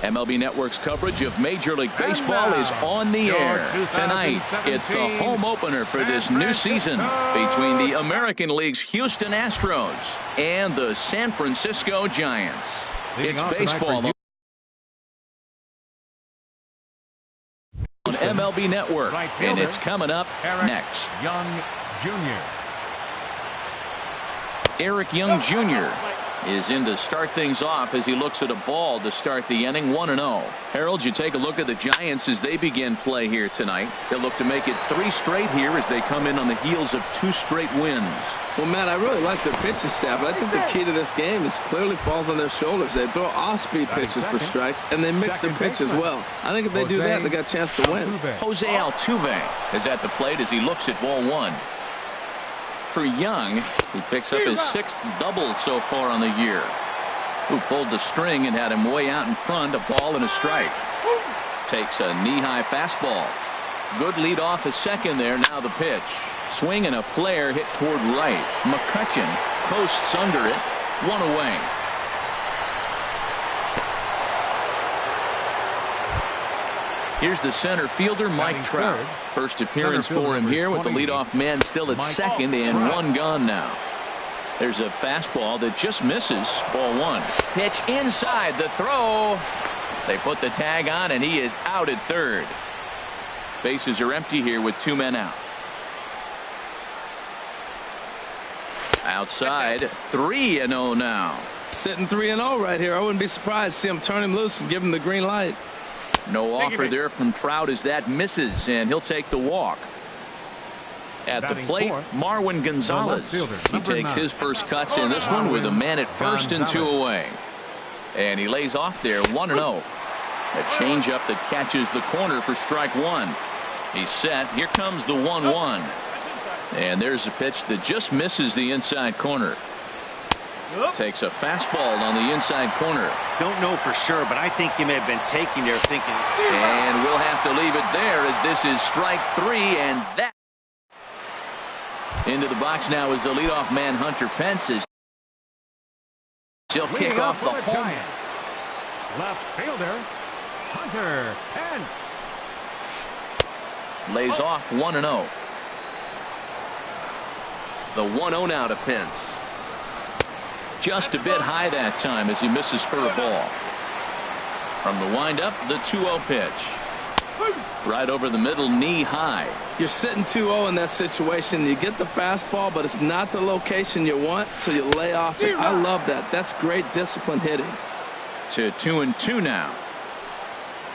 MLB Network's coverage of Major League Baseball is on the air. Tonight, it's the home opener for this new season between the American League's Houston Astros and the San Francisco Giants. It's baseball on MLB Network, and it's coming up next. Eric Young Jr. is in to start things off as he looks at a ball to start the inning. 1-0. Harold, you take a look at the Giants as they begin play here tonight. They'll look to make it 3 straight here as they come in on the heels of 2 straight wins. Well, Matt, I really like their pitching staff, but I think the key to this game is clearly falls on their shoulders. They throw off-speed pitches for strikes, and they mix their pitch as well. I think if they do that, they got a chance to win. Jose Altuve is at the plate as he looks at ball 1. For Young, he picks up his 6th double so far on the year. Who pulled the string and had him way out in front, a ball and a strike. Takes a knee-high fastball. Good lead off at second there. Now the pitch. Swing and a flare hit toward right. McCutchen coasts under it. 1 away. Here's the center fielder, Mike Trout. First appearance for him here with the leadoff man still at second and 1 gone now. There's a fastball that just misses. Ball 1. Pitch inside the throw. They put the tag on and he is out at third. Bases are empty here with 2 men out. Outside 3-0 now. Sitting 3-0 right here. I wouldn't be surprised to see him turn him loose and give him the green light. No offer there from Trout as that misses, and he'll take the walk. At the plate, Marwin Gonzalez. He takes his first cuts in this one with a man at first and 2 away. And he lays off there, 1-0. A changeup that catches the corner for strike 1. He's set. Here comes the 1-1. And there's a pitch that just misses the inside corner. Takes a fastball on the inside corner. Don't know for sure, but I think he may have been taking there thinking. And we'll have to leave it there as this is strike 3, and that. Into the box now is the leadoff man, Hunter Pence. He'll kick off the home. Left fielder, Hunter Pence. Lays off 1-0. The 1-0 now to Pence. Just a bit high that time as he misses for a ball. From the windup, the 2-0 pitch. Right over the middle, knee high. You're sitting 2-0 in that situation. You get the fastball, but it's not the location you want, so you lay off it. I love that. That's great discipline hitting. To 2-2 now.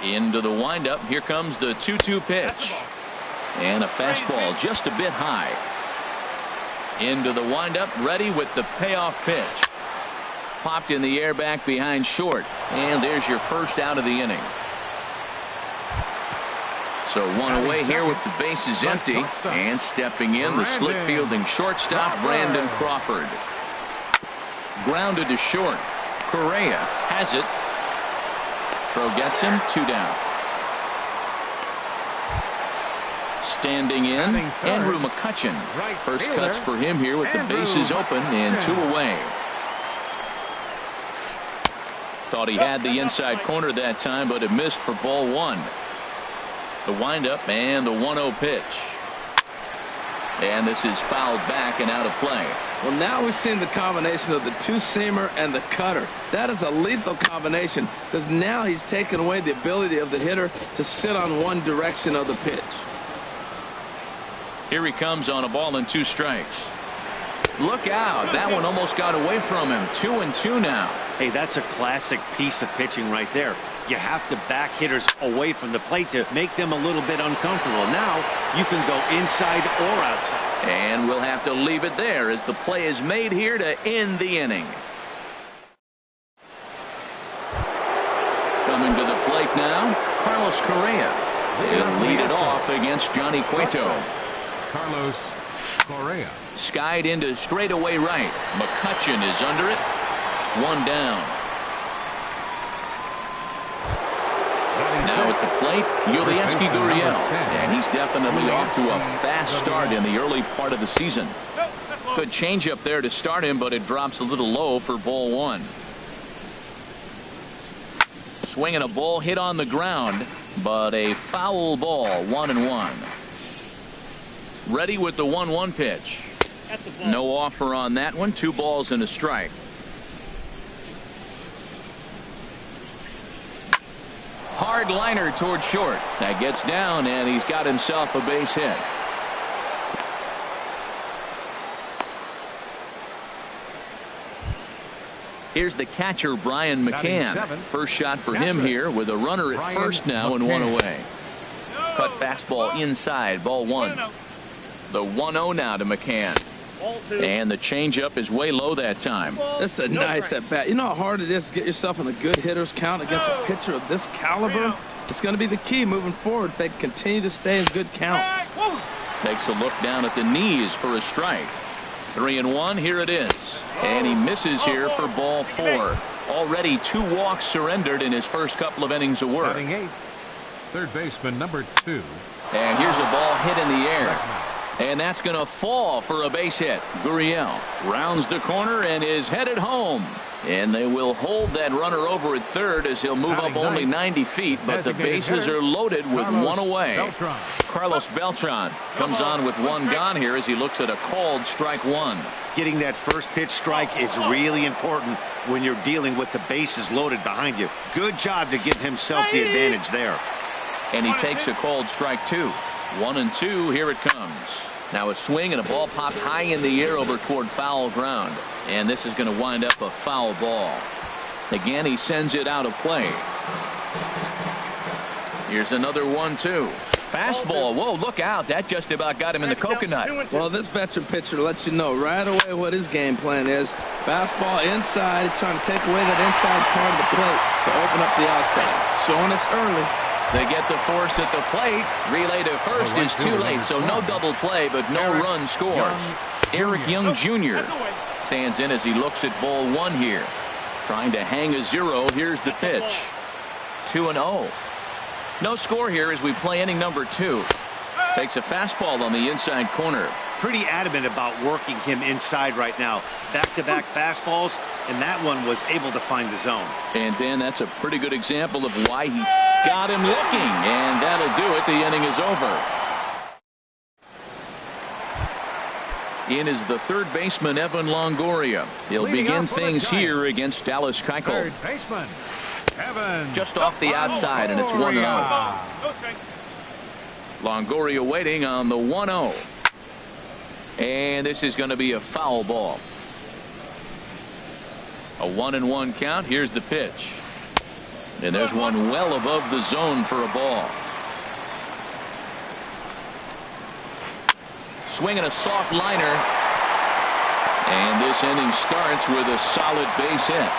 Into the windup. Here comes the 2-2 pitch. And a fastball just a bit high. Into the windup, ready with the payoff pitch. Popped in the air back behind short. And there's your first out of the inning. So 1 away here with the bases empty. And stepping in, the slick fielding shortstop, Brandon Crawford. Grounded to short. Correa has it. Throw gets him, 2 down. Standing in, Andrew McCutchen. First cuts for him here with the bases open and 2 away. Thought he had the inside corner that time, but it missed for ball 1. The windup and the 1-0 pitch. And this is fouled back and out of play. Well, now we've seen the combination of the 2-seamer and the cutter. That is a lethal combination because now he's taken away the ability of the hitter to sit on one direction of the pitch. Here he comes on a ball and 2 strikes. Look out. That one almost got away from him. 2-2 now. Hey, that's a classic piece of pitching right there. You have to back hitters away from the plate to make them a little bit uncomfortable. Now you can go inside or outside. And we'll have to leave it there as the play is made here to end the inning. Coming to the plate now, Carlos Correa. He'll lead it off against Johnny Cueto. Carlos Correa. Skied into straightaway right. McCutchen is under it. 1 down. Now at the plate, Yulieski Gurriel. And he's definitely off to a fast start in the early part of the season. Good changeup there to start him, but it drops a little low for ball 1. Swinging a ball hit on the ground, but a foul ball, 1-1. Ready with the 1-1 pitch. No offer on that one. 2 balls and a strike. Hard liner toward short. That gets down, and he's got himself a base hit. Here's the catcher, Brian McCann. First shot for him here with a runner at first now and 1 away. Cut fastball inside, ball 1. The 1-0 now to McCann. And the changeup is way low that time. That's a nice at bat. You know how hard it is to get yourself in a good hitter's count against a pitcher of this caliber? It's going to be the key moving forward if they continue to stay in good count. Takes a look down at the knees for a strike. 3-1, here it is. And he misses here for ball 4. Already 2 walks surrendered in his first couple of innings of work. Third baseman number 2. And here's a ball hit in the air. And that's going to fall for a base hit. Gurriel rounds the corner and is headed home. And they will hold that runner over at third as he'll move up only 90 feet, but the bases are loaded with 1 away. Carlos Beltran comes on with 1 gone here as he looks at a called strike 1. Getting that first pitch strike is really important when you're dealing with the bases loaded behind you. Good job to give himself the advantage there. And he takes a called strike 2. 1-2, here it comes. Now a swing and a ball popped high in the air over toward foul ground. And this is going to wind up a foul ball. Again, he sends it out of play. Here's another 1-2. Fastball. Whoa, look out. That just about got him in the coconut. Well, this veteran pitcher lets you know right away what his game plan is. Fastball inside. He's trying to take away that inside part of the plate to open up the outside. Showing us early. They get the force at the plate. Relay to first is too late, so no double play, but no run scores. Eric Young Jr. stands in as he looks at ball 1 here. Trying to hang a 0. Here's the pitch. 2-0. No score here as we play inning number 2. Takes a fastball on the inside corner. Pretty adamant about working him inside right now. Back-to-back fastballs, and that one was able to find the zone. And then that's a pretty good example of why he got him looking, and that'll do it. The inning is over. In is the third baseman, Evan Longoria. He'll begin things here against Dallas Keuchel. Third baseman, Evan. Just off the outside, and it's 1-0. Longoria waiting on the 1-0. And this is going to be a foul ball. A 1-1 count. Here's the pitch. And there's one well above the zone for a ball. Swinging a soft liner. And this inning starts with a solid base hit.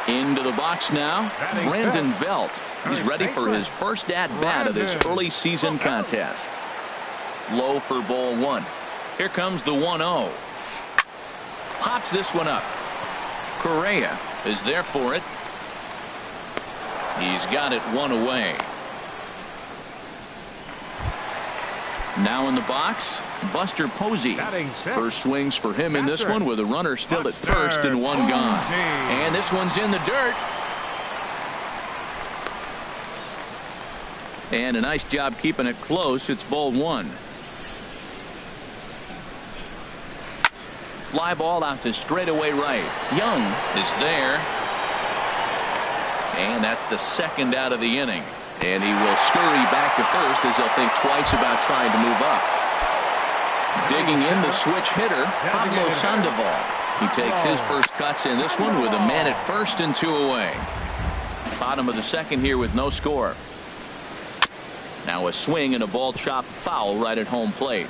Into the box now, Brandon Belt. He's ready for his first at-bat of this early season contest. Low for ball 1. Here comes the 1-0. Pops this one up. Correa is there for it. He's got it 1 away. Now in the box, Buster Posey. First swings for him in this one with a runner still at first and 1 gone. And this one's in the dirt. And a nice job keeping it close. It's ball 1. Fly ball out to straightaway right. Young is there. And that's the second out of the inning. And he will scurry back to first as he'll think twice about trying to move up. Digging in the switch hitter, Pablo Sandoval. He takes his first cuts in this one with a man at first and 2 away. Bottom of the second here with no score. Now a swing and a ball chopped foul right at home plate.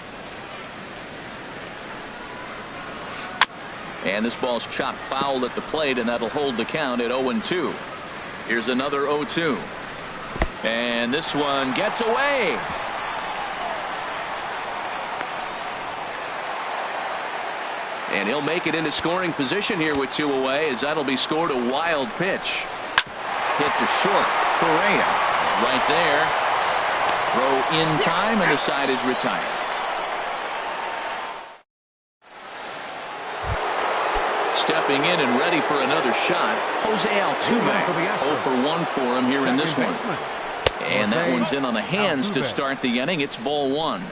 And this ball's chopped foul at the plate, and that'll hold the count at 0-2. Here's another 0-2. And this one gets away. And he'll make it into scoring position here with 2 away, as that'll be scored a wild pitch. Hit to short. Correa right there. Throw in time, and the side is retired. Step stepping in and ready for another shot. Jose Altuve, 0 for 1 for him here in this one. And that one's in on the hands to start the inning. It's ball 1.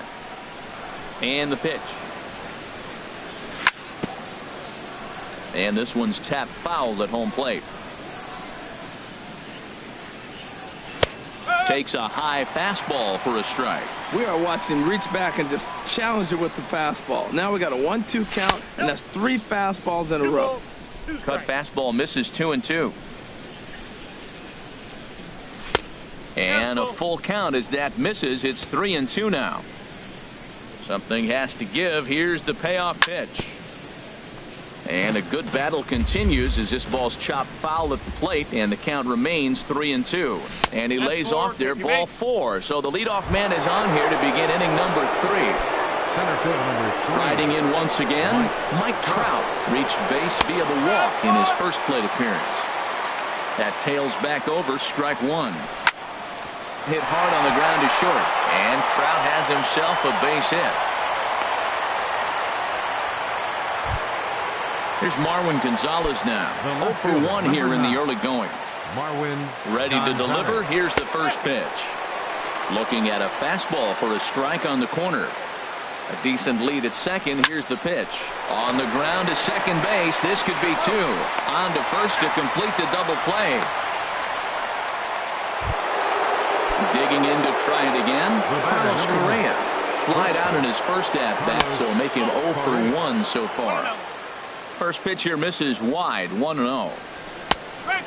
And the pitch. And this one's tapped foul at home plate. Takes a high fastball for a strike. We are watching him reach back and just challenge it with the fastball. Now we got a 1-2 count, and that's 3 fastballs in a row. Cut fastball misses 2-2. And a full count as that misses. It's 3-2 now. Something has to give. Here's the payoff pitch. And a good battle continues as this ball's chopped foul at the plate, and the count remains 3-2. And he lays off there, ball 4. So the leadoff man is on here to begin inning number 3. Center field number 3. Riding in once again, Mike Trout reached base via the walk in his first plate appearance. That tails back over, strike 1. Hit hard on the ground to short, and Trout has himself a base hit. Here's Marwin Gonzalez now. 0 for 1 here in the early going. Marwin ready to deliver. Here's the first pitch. Looking at a fastball for a strike on the corner. A decent lead at second. Here's the pitch. On the ground to second base. This could be 2. On to first to complete the double play. Digging in to try it again. Carlos Correa flied out in his first at-bat, so make him 0 for 1 so far. First pitch here misses wide, 1-0.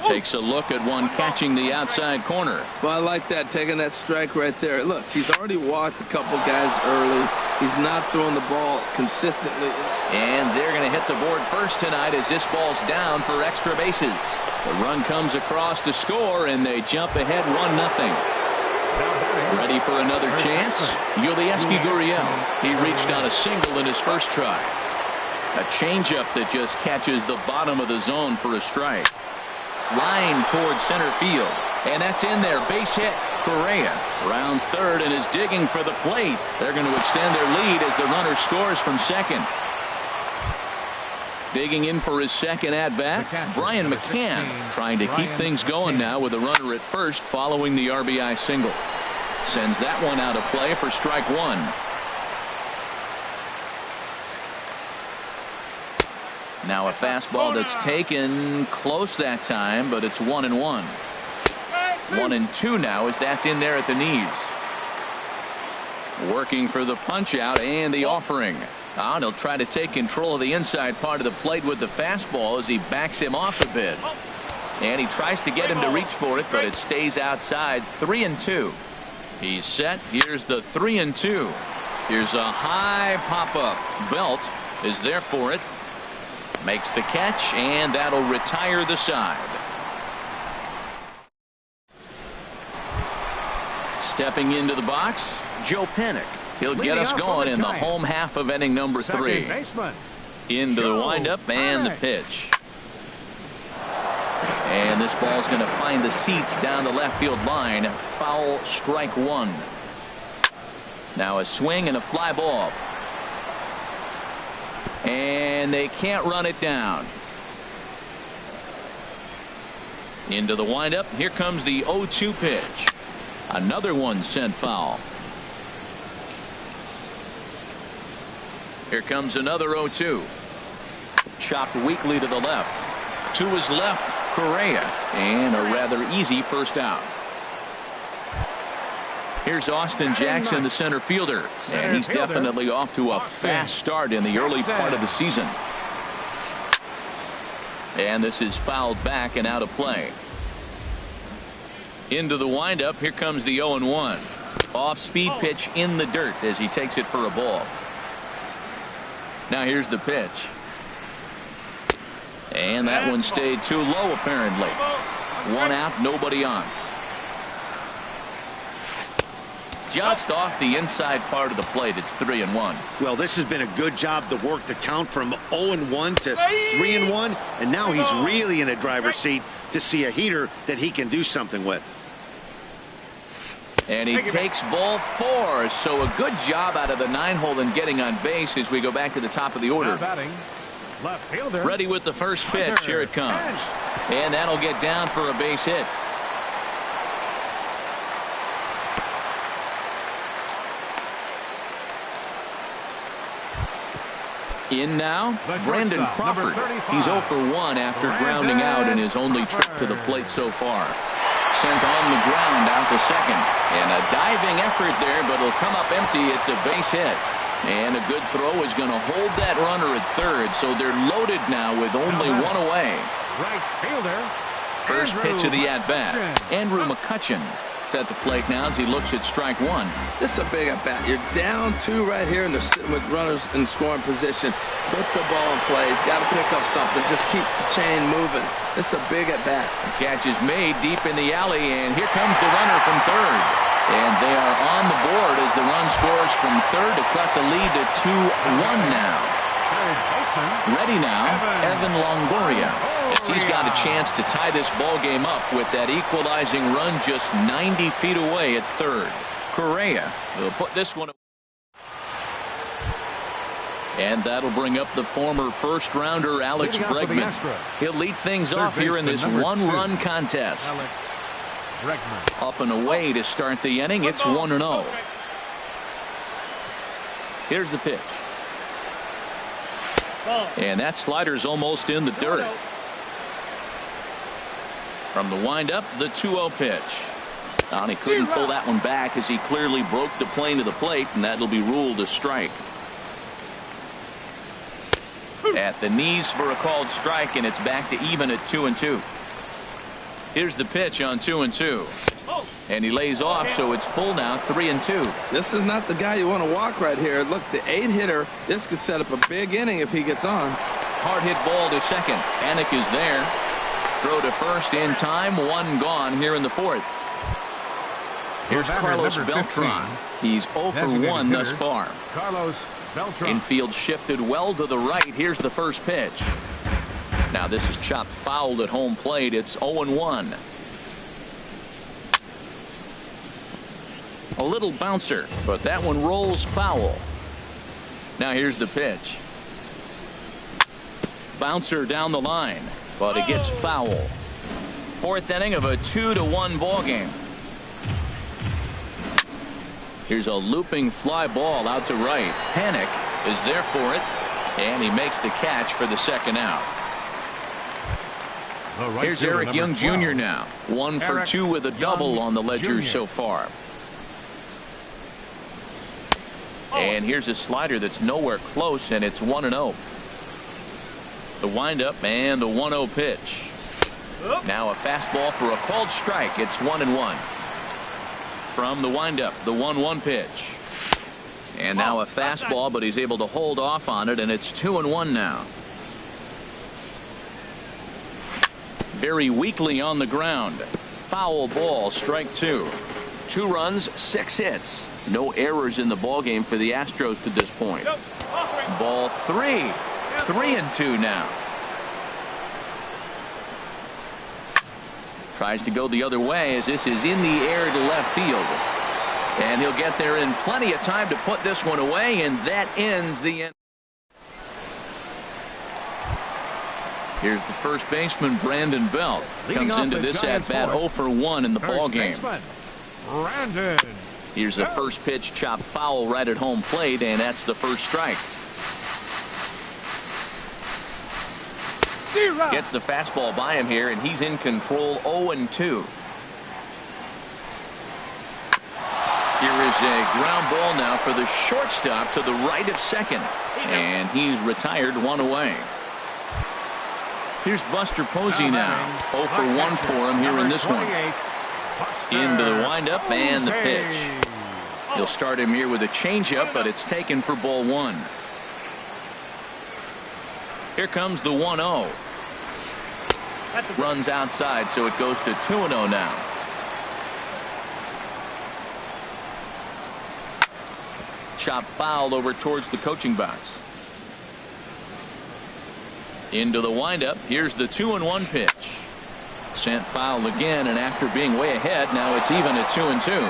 Takes a look at one catching the outside corner. Well, I like that, taking that strike right there. Look, he's already walked a couple guys early. He's not throwing the ball consistently. And they're going to hit the board first tonight as this ball's down for extra bases. The run comes across to score, and they jump ahead 1-0. Ready for another chance? Yulieski Gurriel. He reached on a single in his first try. A changeup that just catches the bottom of the zone for a strike. Line towards center field. And that's in there. Base hit. Correa rounds third and is digging for the plate. They're going to extend their lead as the runner scores from second. Digging in for his second at-bat, Brian McCann trying to keep things going now with a runner at first following the RBI single. Sends that one out of play for strike 1. Now a fastball that's taken close that time, but it's 1-1. 1-2 now as that's in there at the knees. Working for the punch out and the offering. And he'll try to take control of the inside part of the plate with the fastball as he backs him off a bit. And he tries to get him to reach for it, but it stays outside. 3-2. He's set. Here's the 3-2. Here's a high pop-up. Belt is there for it. Makes the catch, and that'll retire the side. Stepping into the box, Joe Pennick. He'll get us going in the home half of inning number 3. Into the windup and the pitch. And this ball's going to find the seats down the left field line. Foul, strike 1. Now a swing and a fly ball. And they can't run it down. Into the windup. Here comes the 0-2 pitch. Another one sent foul. Here comes another 0-2. Chopped weakly to the left. To his left, Correa. And a rather easy first out. Here's Austin Jackson, the center fielder, and he's definitely off to a fast start in the early part of the season. And this is fouled back and out of play. Into the windup. Here comes the 0-1. Off-speed pitch in the dirt as he takes it for a ball. Now here's the pitch. And that one stayed too low apparently. 1 out, nobody on. Just off the inside part of the plate. It's 3-1. Well, this has been a good job to work the count from 0-1 to 3-1, and now he's really in the driver's seat to see a heater that he can do something with. And he takes ball 4. So a good job out of the 9-hole in getting on base as we go back to the top of the order. Left fielder. Ready with the first pitch. Here it comes. And that'll get down for a base hit. In now, Brandon Crawford. He's 0 for 1 after grounding out in his only trip to the plate so far. Sent on the ground out to second. And a diving effort there, but it'll come up empty. It's a base hit. And a good throw is going to hold that runner at third. So they're loaded now with only one away. Right fielder. First pitch of the at-bat. Andrew McCutcheon is at the plate now as he looks at strike one. This is a big at-bat. You're down 2 right here, and they're sitting with runners in scoring position. Put the ball in play. He's got to pick up something. Just keep the chain moving. This is a big at-bat. Catch is made deep in the alley, and here comes the runner from third. And they are on the board as the run scores from third to cut the lead to 2-1 now. Ready now, Evan Longoria. As he's got a chance to tie this ball game up with that equalizing run just 90 feet away at third. Correa will put this one. And that'll bring up the former first-rounder Alex Bregman. He'll lead things off here in this one-run contest. Up and away to start the inning. It's 1-0. Here's the pitch. And that slider's almost in the dirt. From the windup, the 2-0 pitch. And he couldn't pull that one back as he clearly broke the plane to the plate, and that'll be ruled a strike. At the knees for a called strike, and it's back to even at 2-2. Here's the pitch on 2-2. And he lays off, so it's full now, 3-2. This is not the guy you want to walk right here. Look, the 8-hitter, this could set up a big inning if he gets on. Hard hit ball to second. Anik is there. Throw to first in time. 1 gone here in the 4th. Here's Carlos Beltran. He's 0 for 1 thus far. Carlos Beltran. Infield shifted well to the right. Here's the first pitch. Now this is chopped foul at home plate. It's 0-1. A little bouncer, but that one rolls foul. Now here's the pitch. Bouncer down the line, but it gets foul. 4th inning of a 2-1 ball game. Here's a looping fly ball out to right. Anik is there for it, and he makes the catch for the second out. Here's Eric Young Jr. now. 1 for 2 with a double on the ledger so far. And here's a slider that's nowhere close, and it's 1-0. The windup and the 1-0 pitch. Now a fastball for a called strike. It's 1-1. From the windup, the 1-1 pitch. And now a fastball, but he's able to hold off on it, and it's 2-1 now. Very weakly on the ground. Foul ball, strike 2. 2 runs, 6 hits. No errors in the ball game for the Astros to this point. Ball 3. 3-2 now. Tries to go the other way as this is in the air to left field. And he'll get there in plenty of time to put this one away, and that ends the end. Here's the first baseman, Brandon Belt. Comes into this at-bat 0 for 1 in the ball game. Brandon. Here's the first pitch chopped foul right at home plate, and that's the first strike. Gets the fastball by him here, and he's in control. 0-2. Here is a ground ball now for the shortstop to the right of second, and he's retired 1 away. Here's Buster Posey now. 0 for 1 for him here in this one. Into the windup and the pitch. He'll start him here with a changeup, but it's taken for ball 1. Here comes the 1-0. Runs outside, so it goes to 2-0 now. Chop foul over towards the coaching box. Into the windup. Here's the 2-1 pitch. Sent foul again, and after being way ahead, now it's even at 2-2.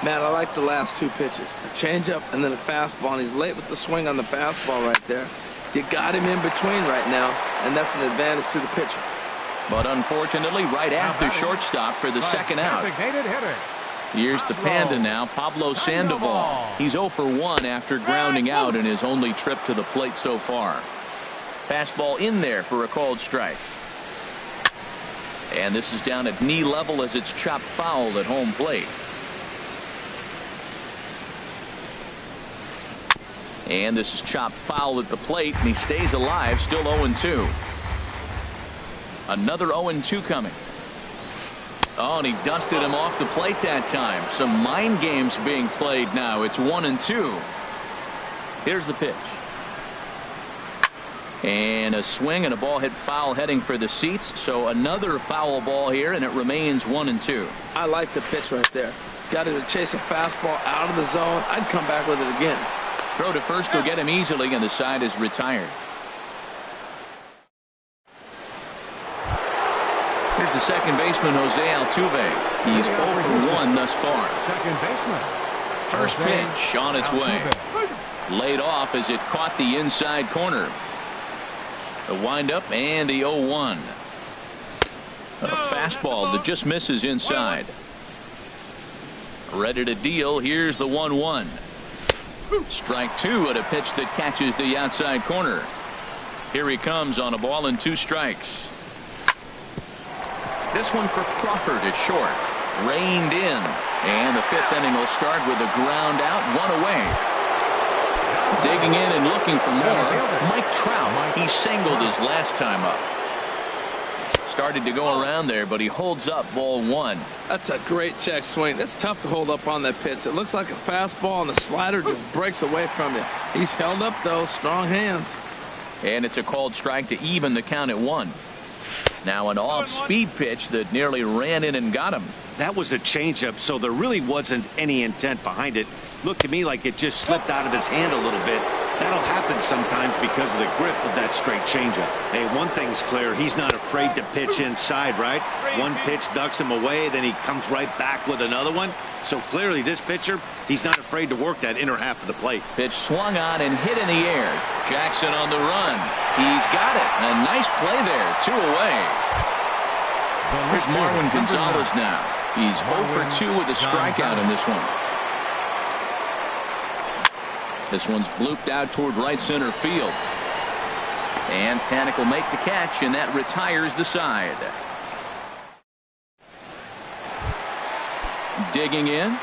Matt, I like the last 2 pitches. A changeup and then a fastball, and he's late with the swing on the fastball right there. You got him in between right now, and that's an advantage to the pitcher. But unfortunately, right at the shortstop for the second out. Designated hitter. Here's the Panda now, Pablo Sandoval. He's 0 for 1 after grounding out in his only trip to the plate so far. Fastball in there for a called strike. And this is down at knee level as it's chopped foul at home plate. And this is chopped foul at the plate, and he stays alive, still 0-2. Another 0-2 coming. Oh, and he dusted him off the plate that time. Some mind games being played now. It's 1-2. Here's the pitch. And a swing and a ball hit foul heading for the seats. So another foul ball here, and it remains 1-2. I like the pitch right there. Got him to chase a fastball out of the zone. I'd come back with it again. Throw to first will get him easily, and the side is retired. Here's the second baseman, Jose Altuve. He's 0 for 1 thus far. Second baseman. First pitch on its way. Laid off as it caught the inside corner. The windup and the 0-1. A fastball that just misses inside. Ready to deal. Here's the 1-1. Strike 2 at a pitch that catches the outside corner. Here he comes on a ball and 2 strikes. This one for Crawford at short. Reined in. And the 5th inning will start with a ground out, 1 away. Digging in and looking for more, Mike Trout. He singled his last time up. Started to go around there, but he holds up ball 1. That's a great check swing. That's tough to hold up on that pitch. It looks like a fastball, and the slider just breaks away from you. He's held up, though. Strong hands. And it's a called strike to even the count at 1. Now an off-speed pitch that nearly ran in and got him. That was a changeup, so there really wasn't any intent behind it. Looked to me like it just slipped out of his hand a little bit. That'll happen sometimes because of the grip of that straight changeup. Hey, one thing's clear. He's not afraid to pitch inside, right? One pitch ducks him away, then he comes right back with another one. So clearly this pitcher, he's not afraid to work that inner half of the plate. Pitch swung on and hit in the air. Jackson on the run. He's got it. A nice play there. 2 away. Here's Marwin Gonzalez now. He's 0 for 2 with a strikeout in this one. This one's blooped out toward right center field. And Panic will make the catch, and that retires the side. Digging in.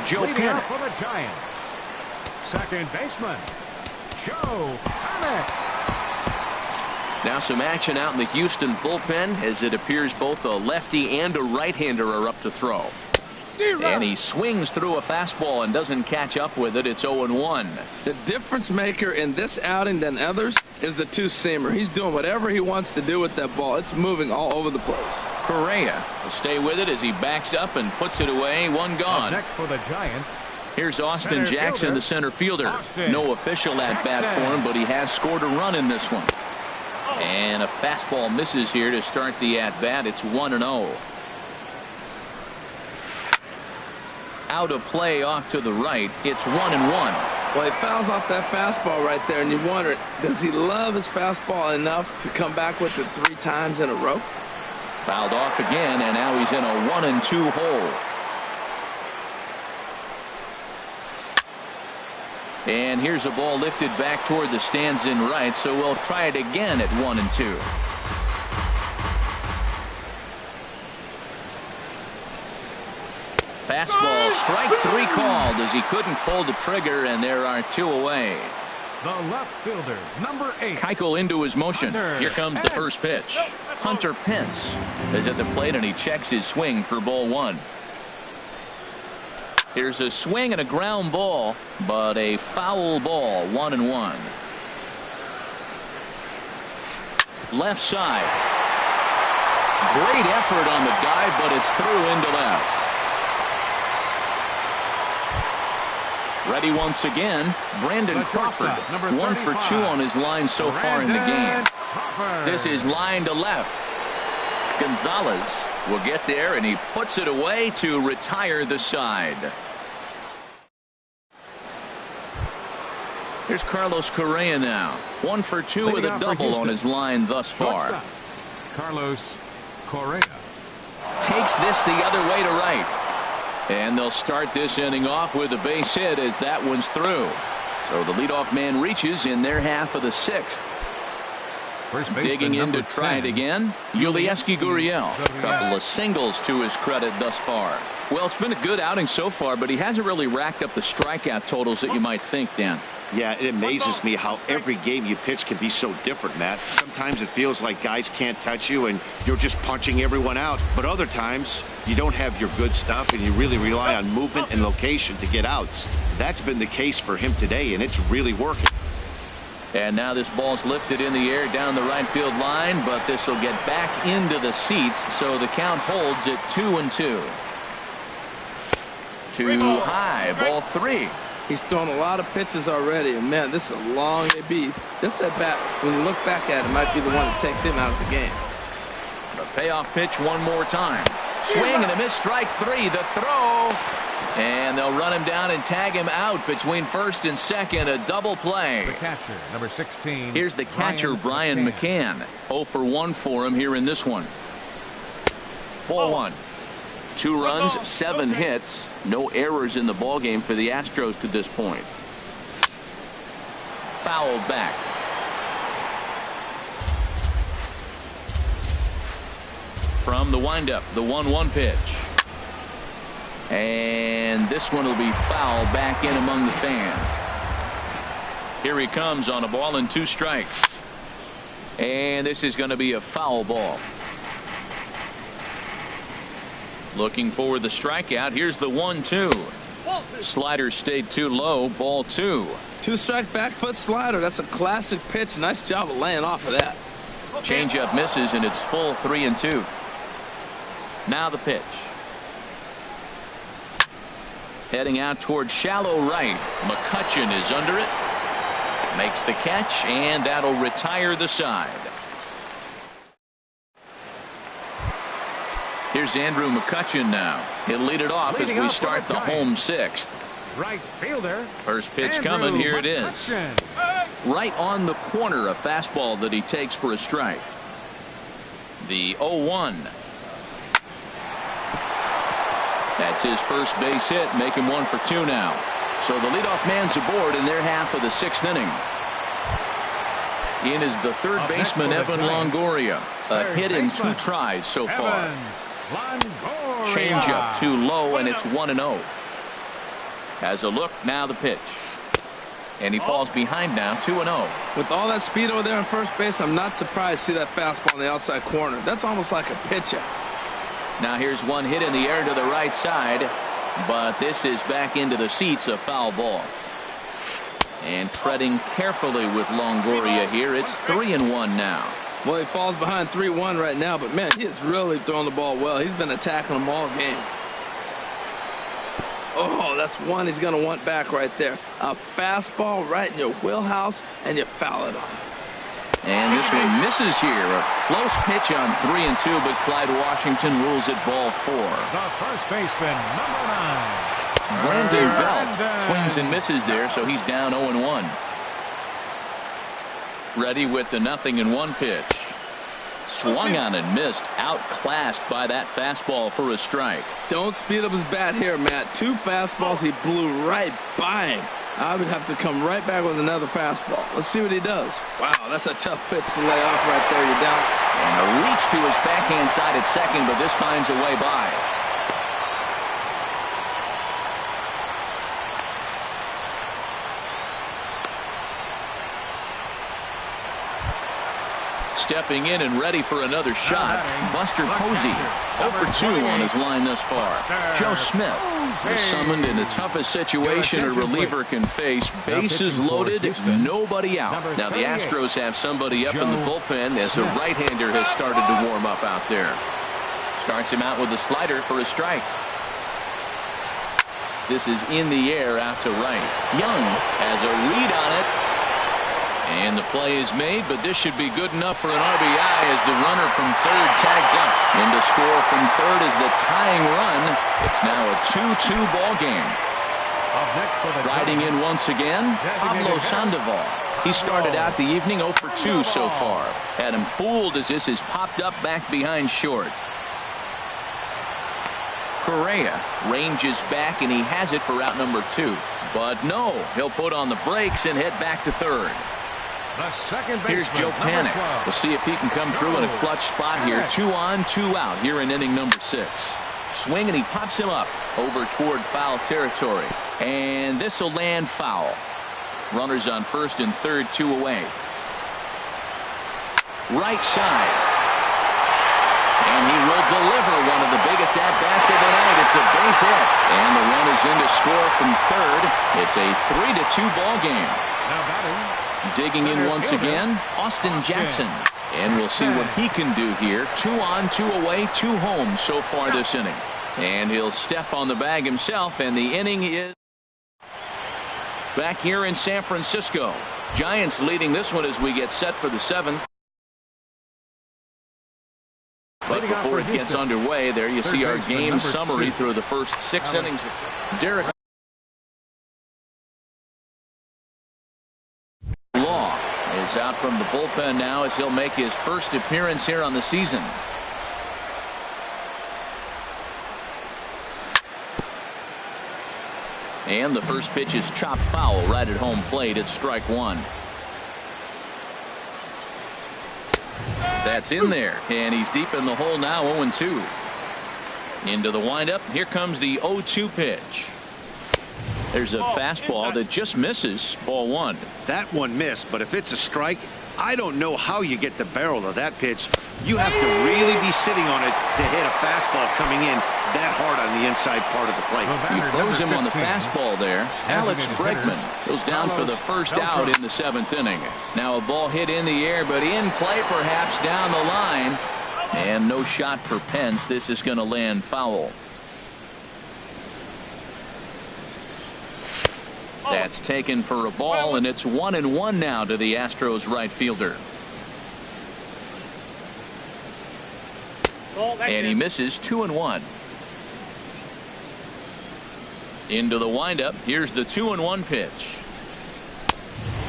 Joe Panic. For the Giants. Second baseman, Joe Panic. Now some action out in the Houston bullpen as it appears both a lefty and a right-hander are up to throw. And he swings through a fastball and doesn't catch up with it. It's 0-1. The difference maker in this outing than others is the two-seamer. He's doing whatever he wants to do with that ball. It's moving all over the place. Correa will stay with it as he backs up and puts it away. 1 gone. Next for the Giants. Here's Austin Jackson, the center fielder. No official at-bat for him, but he has scored a run in this one. And a fastball misses here to start the at-bat. It's 1-0. Out of play off to the right. It's 1-1. Well, he fouls off that fastball right there, and you wonder, does he love his fastball enough to come back with it 3 times in a row? Fouled off again, and now he's in a 1-2 hole. And here's a ball lifted back toward the stands in right, so we'll try it again at 1-2. Fastball, strike 3 called as he couldn't pull the trigger, and there are 2 away. The left fielder, number 8. Keuchel into his motion. Here comes the first pitch. Hunter Pence is at the plate, and he checks his swing for ball 1. Here's a swing and a ground ball, but a foul ball, 1-1. Left side. Great effort on the dive, but it's through into left. Ready once again, Brandon Crawford. 1 for 2 on his line so far in the game. This is line to left. Gonzalez will get there, and he puts it away to retire the side. Here's Carlos Correa now. 1 for 2 with a double on his line thus far. Shortstop, Carlos Correa. Takes this the other way to right. And they'll start this inning off with a base hit as that one's through. So the leadoff man reaches in their half of the 6th. Digging in to try it again, gmuasc007. Couple of singles to his credit thus far. Well, it's been a good outing so far, but he hasn't really racked up the strikeout totals that you might think, Dan. Yeah, it amazes me how every game you pitch can be so different, Matt. Sometimes it feels like guys can't touch you and you're just punching everyone out. But other times, you don't have your good stuff and you really rely on movement and location to get outs. That's been the case for him today, and it's really working. And now this ball's lifted in the air down the right field line, but this will get back into the seats, so the count holds at 2-2. Too high, ball 3. He's thrown a lot of pitches already, and man, this is a long AB. This at bat, when you look back at it, might be the one that takes him out of the game. The payoff pitch one more time. Swing and a miss, strike 3. The throw. And they'll run him down and tag him out between first and second. A double play. The catcher, number 16. Here's the catcher, Brian McCann. 0 for 1 for him here in this one. Ball 1. 2 runs, 7 hits. No errors in the ballgame for the Astros to this point. Fouled back. From the windup, the 1-1 pitch. And this one will be fouled back in among the fans. Here he comes on a ball and 2 strikes. And this is going to be a foul ball. Looking for the strikeout. Here's the 1-2. Slider stayed too low. Ball 2. 2-strike back foot slider. That's a classic pitch. Nice job of laying off of that. Changeup misses, and it's full 3-2. Now the pitch. Heading out towards shallow right. McCutchen is under it. Makes the catch, and that'll retire the side. Here's Andrew McCutchen now. He'll lead it off as we start the home 6th. Right fielder. First pitch Andrew coming. Here it is. McCutchen. Right on the corner, a fastball that he takes for a strike. The 0-1. That's his first base hit, make him 1 for 2 now. So the leadoff man's aboard in their half of the 6th inning. In is the third baseman, Evan Longoria. A hit in 2 tries so far. Changeup too low, and it's 1-0. Has a look, now the pitch. And he falls behind now, 2-0. With all that speed over there on first base, I'm not surprised to see that fastball in the outside corner. That's almost like a pitch out. Now here's one hit in the air to the right side, but this is back into the seats, a foul ball. And treading carefully with Longoria here. It's 3-1 now. Well, he falls behind 3-1 right now, but man, he has really thrown the ball well. He's been attacking them all game. Oh, that's one he's going to want back right there. A fastball right in your wheelhouse, and you foul it off. And this one misses here. A close pitch on 3-2, but Clyde Washington rules it ball 4. The first baseman, number 9. Brandon Belt swings and misses there, so he's down 0-1. Ready with the 0-1 pitch. Swung on and missed. Outclassed by that fastball for a strike. Don't speed up his bat here, Matt. 2 fastballs, he blew right by him. I would have to come right back with another fastball. Let's see what he does. Wow, that's a tough pitch to lay off right there. You're down. And a reach to his backhand side at second, but this finds a way by. Stepping in and ready for another shot, Buster Posey. 0 for 2 on his line thus far. Joe Smith is summoned in the toughest situation a reliever can face. Bases loaded, nobody out. Now the Astros have somebody up in the bullpen as a right-hander has started to warm up out there. Starts him out with a slider for a strike. This is in the air out to right. Young has a read on it. And the play is made, but this should be good enough for an RBI as the runner from third tags up. And to score from third is the tying run. It's now a 2-2 ball game. Riding in once again, Pablo Sandoval. He started out the evening 0 for 2 so far. Had him fooled as this has popped up back behind short. Correa ranges back, and he has it for out number 2. But no, he'll put on the brakes and head back to third. Here's Joe Panik. We'll see if he can come through in a clutch spot here. 2 on, 2 out here in inning number 6. Swing, and he pops him up over toward foul territory. And this will land foul. Runners on first and third, 2 away. Right side. And he will deliver one of the biggest at-bats of the night. It's a base hit. And the run is in to score from third. It's a 3-2 ball game. Digging in once again, Austin Jackson. And we'll see what he can do here. 2 on, 2 away, 2 home so far this inning. And he'll step on the bag himself, and the inning is back here in San Francisco. Giants leading this one as we get set for the 7th. But before it gets underway, there you see our game summary through the first 6 innings. Derek Law is out from the bullpen now as he'll make his first appearance here on the season. And the first pitch is chopped foul right at home plate. It's strike 1. That's in there, and he's deep in the hole now. 0-2. Into the windup. Here comes the 0-2 pitch. There's a fastball that just misses. Ball 1. That one missed, but if it's a strike, I don't know how you get the barrel of that pitch. You have to really be sitting on it to hit a fastball coming in that hard on the inside part of the plate. He throws him on the fastball there. Alex Bregman goes down for the first out in the 7th inning. Now a ball hit in the air, but in play perhaps down the line. And no shot for Pence. This is going to land foul. That's taken for a ball, and it's 1-1 now to the Astros right fielder. And he misses. 2-1. Into the windup. Here's the 2-1 pitch.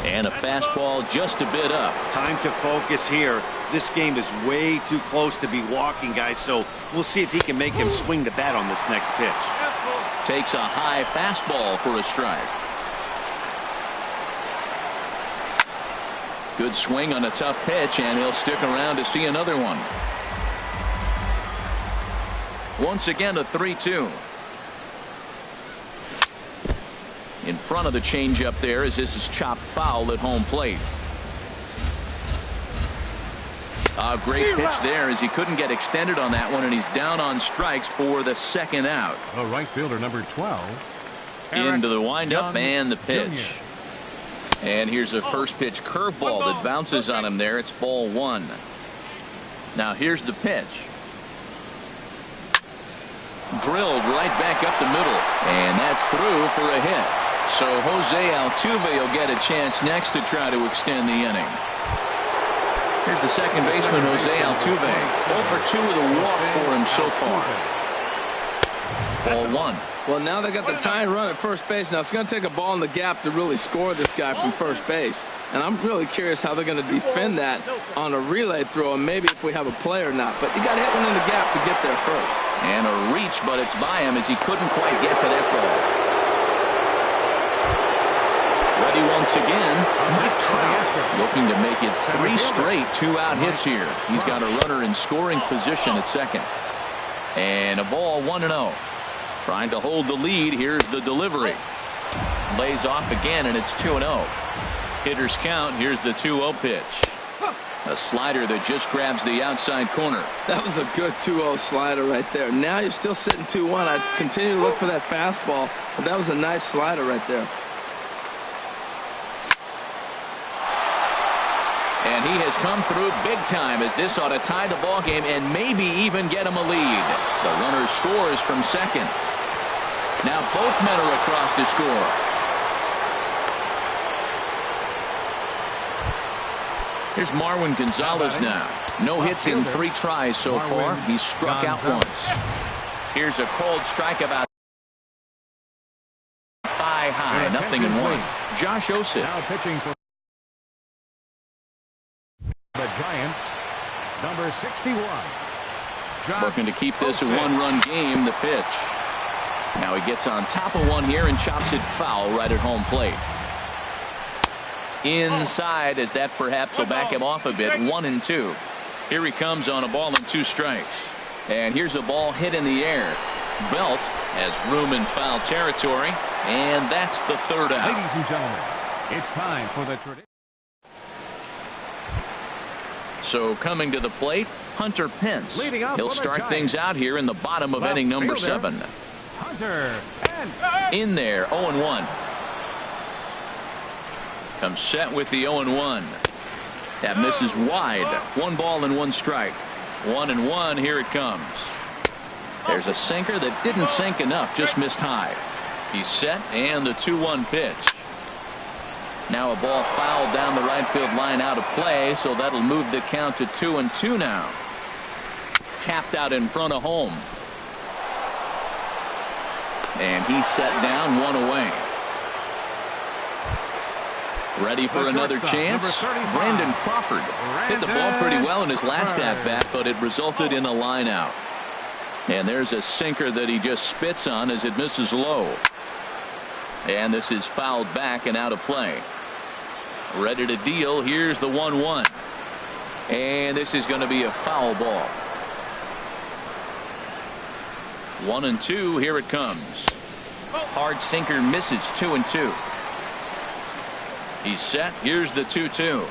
And a fastball just a bit up. Time to focus here. This game is way too close to be walking, guys, so we'll see if he can make him swing the bat on this next pitch. Takes a high fastball for a strike. Good swing on a tough pitch, and he'll stick around to see another one. Once again, a 3-2. In front of the changeup there as this is chopped foul at home plate. A great pitch there as he couldn't get extended on that one, and he's down on strikes for the 2nd out. The right fielder, number 12. Into the windup and the pitch. And here's a first pitch curveball that bounces on him there. It's ball 1. Now here's the pitch. Drilled right back up the middle, and that's through for a hit. So Jose Altuve will get a chance next to try to extend the inning. Here's the second baseman, Jose Altuve. 0 for 2 with a walk for him so far. Ball 1. Well, now they got the tying run at first base. Now it's going to take a ball in the gap to really score this guy from first base. And I'm really curious how they're going to defend that on a relay throw, and maybe if we have a play or not. But you got to hit one in the gap to get there first. And a reach, but it's by him as he couldn't quite get to that ball. Ready once again, Mike Trout, looking to make it 3 straight 2-out hits here. He's got a runner in scoring position at second. And a ball 1-0. Trying to hold the lead. Here's the delivery. Lays off again, and it's 2-0. Hitters count. Here's the 2-0 pitch. A slider that just grabs the outside corner. That was a good 2-0 slider right there. Now you're still sitting 2-1. I continue to look for that fastball, but that was a nice slider right there. And he has come through big time as this ought to tie the ball game and maybe even get him a lead. The runner scores from second. Now both men are across to score. Here's Marwin Gonzalez now. No hits in 3 tries so far. He's struck out once. Here's a cold strike about thigh high. Nothing in 1. Josh Osich. Now pitching for the Giants, number 61. Looking to keep this a 1-run game. The pitch. Now he gets on top of one here and chops it foul right at home plate. Inside, as that perhaps will back him off a bit. 1-2. Here he comes on a ball and 2 strikes. And here's a ball hit in the air. Belt has room in foul territory, and that's the 3rd out. Ladies and gentlemen, it's time for the tradition. So coming to the plate, Hunter Pence. He'll start things out here in the bottom of inning number 7. Hunter and in there, 0-1. Comes set with the 0-1. That misses wide. 1 ball and 1 strike. 1-1. Here it comes. There's a sinker that didn't sink enough, just missed high. He's set, and the 2-1 pitch. Now a ball fouled down the right field line, out of play, so that'll move the count to 2-2 now. Tapped out in front of home. And he's set down, 1 away. Ready for another chance. Brandon Crawford hit the ball pretty well in his last at-bat, but it resulted in a line out. And there's a sinker that he just spits on as it misses low. And this is fouled back and out of play. Ready to deal. Here's the 1-1. And this is going to be a foul ball. 1-2. Here it comes. Hard sinker misses. 2-2. He's set. Here's the 2-2.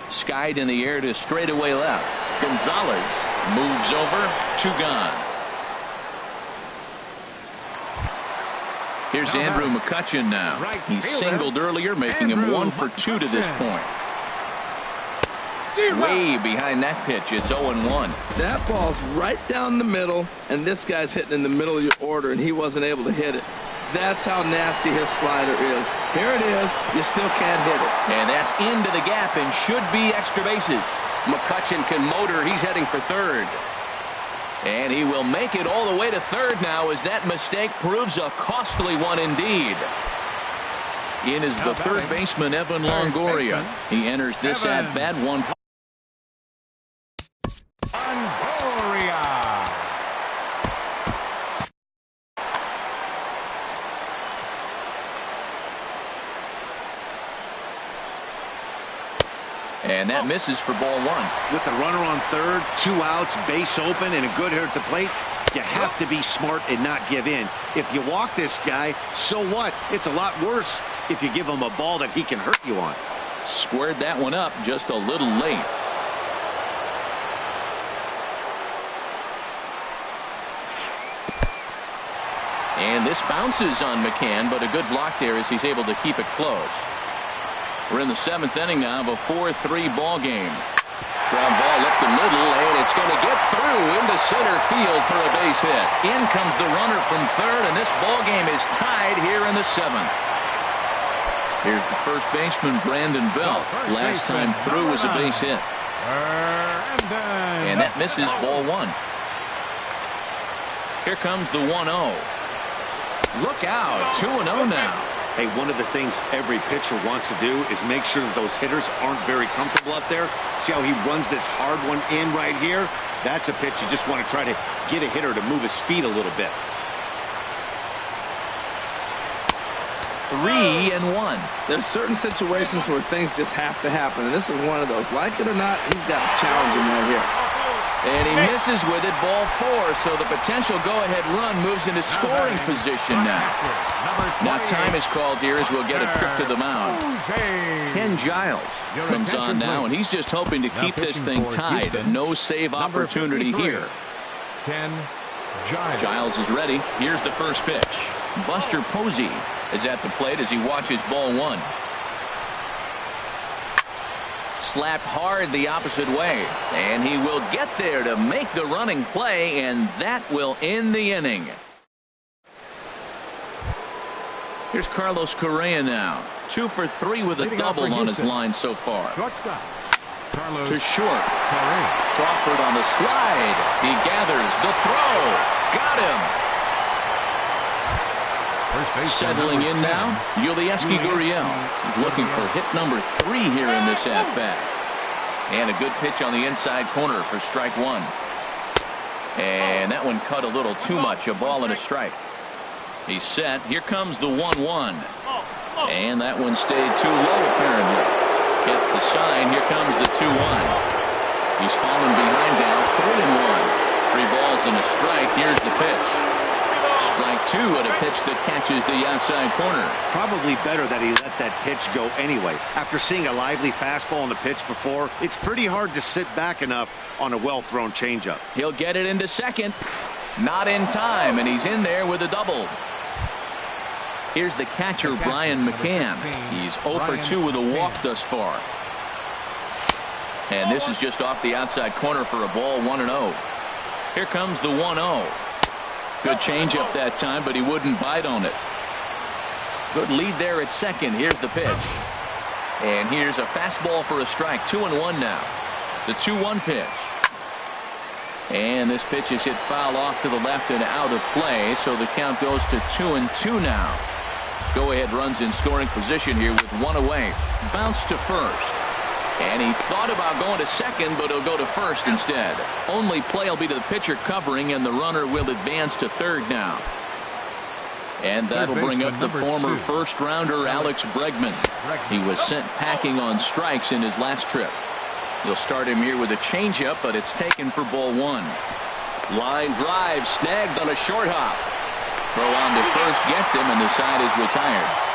Skied in the air to straightaway left. Gonzalez moves over. 2 gone. Here's Andrew McCutchen now. He singled earlier, making him 1 for 2 to this point. Way behind that pitch. It's 0-1. That ball's right down the middle, and this guy's hitting in the middle of your order, and he wasn't able to hit it. That's how nasty his slider is. Here it is. You still can't hit it. And that's into the gap and should be extra bases. McCutchen can motor. He's heading for 3rd. And he will make it all the way to 3rd now, as that mistake proves a costly one indeed. In is the 3rd baseman, Evan Longoria. He enters this at-bat 1. And that misses for ball 1. With the runner on 3rd, 2 outs, base open, and a good hitter at the plate, you have to be smart and not give in. If you walk this guy, so what? It's a lot worse if you give him a ball that he can hurt you on. Squared that one up just a little late. And this bounces on McCann, but a good block there as he's able to keep it close. We're in the 7th inning now of a 4-3 ball game. Ground ball up the middle, and it's going to get through into center field for a base hit. In comes the runner from 3rd, and this ball game is tied here in the 7th. Here's the first baseman, Brandon Belt. Last time through was a base hit. And that misses ball 1. Here comes the 1-0. Look out, 2-0 now. Hey, one of the things every pitcher wants to do is make sure that those hitters aren't very comfortable up there. See how he runs this hard one in right here? That's a pitch you just want to try to get a hitter to move his feet a little bit. 3-1. There's certain situations where things just have to happen, and this is one of those. Like it or not, he's got a challenge him right here. And he misses with it, ball 4, so the potential go-ahead run moves into scoring position now. Now time is called here as we'll get a trip to the mound. Ken Giles comes on now, and he's just hoping to keep this thing tied. No save opportunity here. Ken Giles is ready. Here's the first pitch. Buster Posey is at the plate as he watches ball 1. Slapped hard the opposite way, and he will get there to make the running play, and that will end the inning. Here's Carlos Correa now. 2 for 3 with a double on his line so far. To short. Crawford on the slide. He gathers the throw. Got him. Settling in now, Guriel is looking for hit number 3 here in this at-bat. And a good pitch on the inside corner for strike 1. And that one cut a little too much, a ball and a strike. He's set. Here comes the 1-1. And that one stayed too low, apparently. Gets the sign. Here comes the 2-1. He's fallen behind now, 3-1. 3 balls and a strike. Here's the pitch. Strike 2 at a pitch that catches the outside corner. Probably better that he let that pitch go anyway. After seeing a lively fastball on the pitch before, it's pretty hard to sit back enough on a well-thrown changeup. He'll get it into second. Not in time, and he's in there with a double. Here's the catcher, Brian McCann. He's 0 for 2 with a walk thus far. And this is just off the outside corner for a ball, 1-0. Here comes the 1-0. Good changeup that time, but he wouldn't bite on it. Good lead there at second. Here's the pitch. And here's a fastball for a strike. 2-1 now. The 2-1 pitch. And this pitch is hit foul off to the left and out of play, so the count goes to 2-2 now. Go-ahead runs in scoring position here with 1 away. Bounce to first. And he thought about going to second, but he'll go to first instead. Only play will be to the pitcher covering, and the runner will advance to third now. And that'll bring up the former first-rounder Alex Bregman. He was sent packing on strikes in his last trip. You'll start him here with a changeup, but it's taken for ball 1. Line drive snagged on a short hop. Throw on to first gets him, and the side is retired.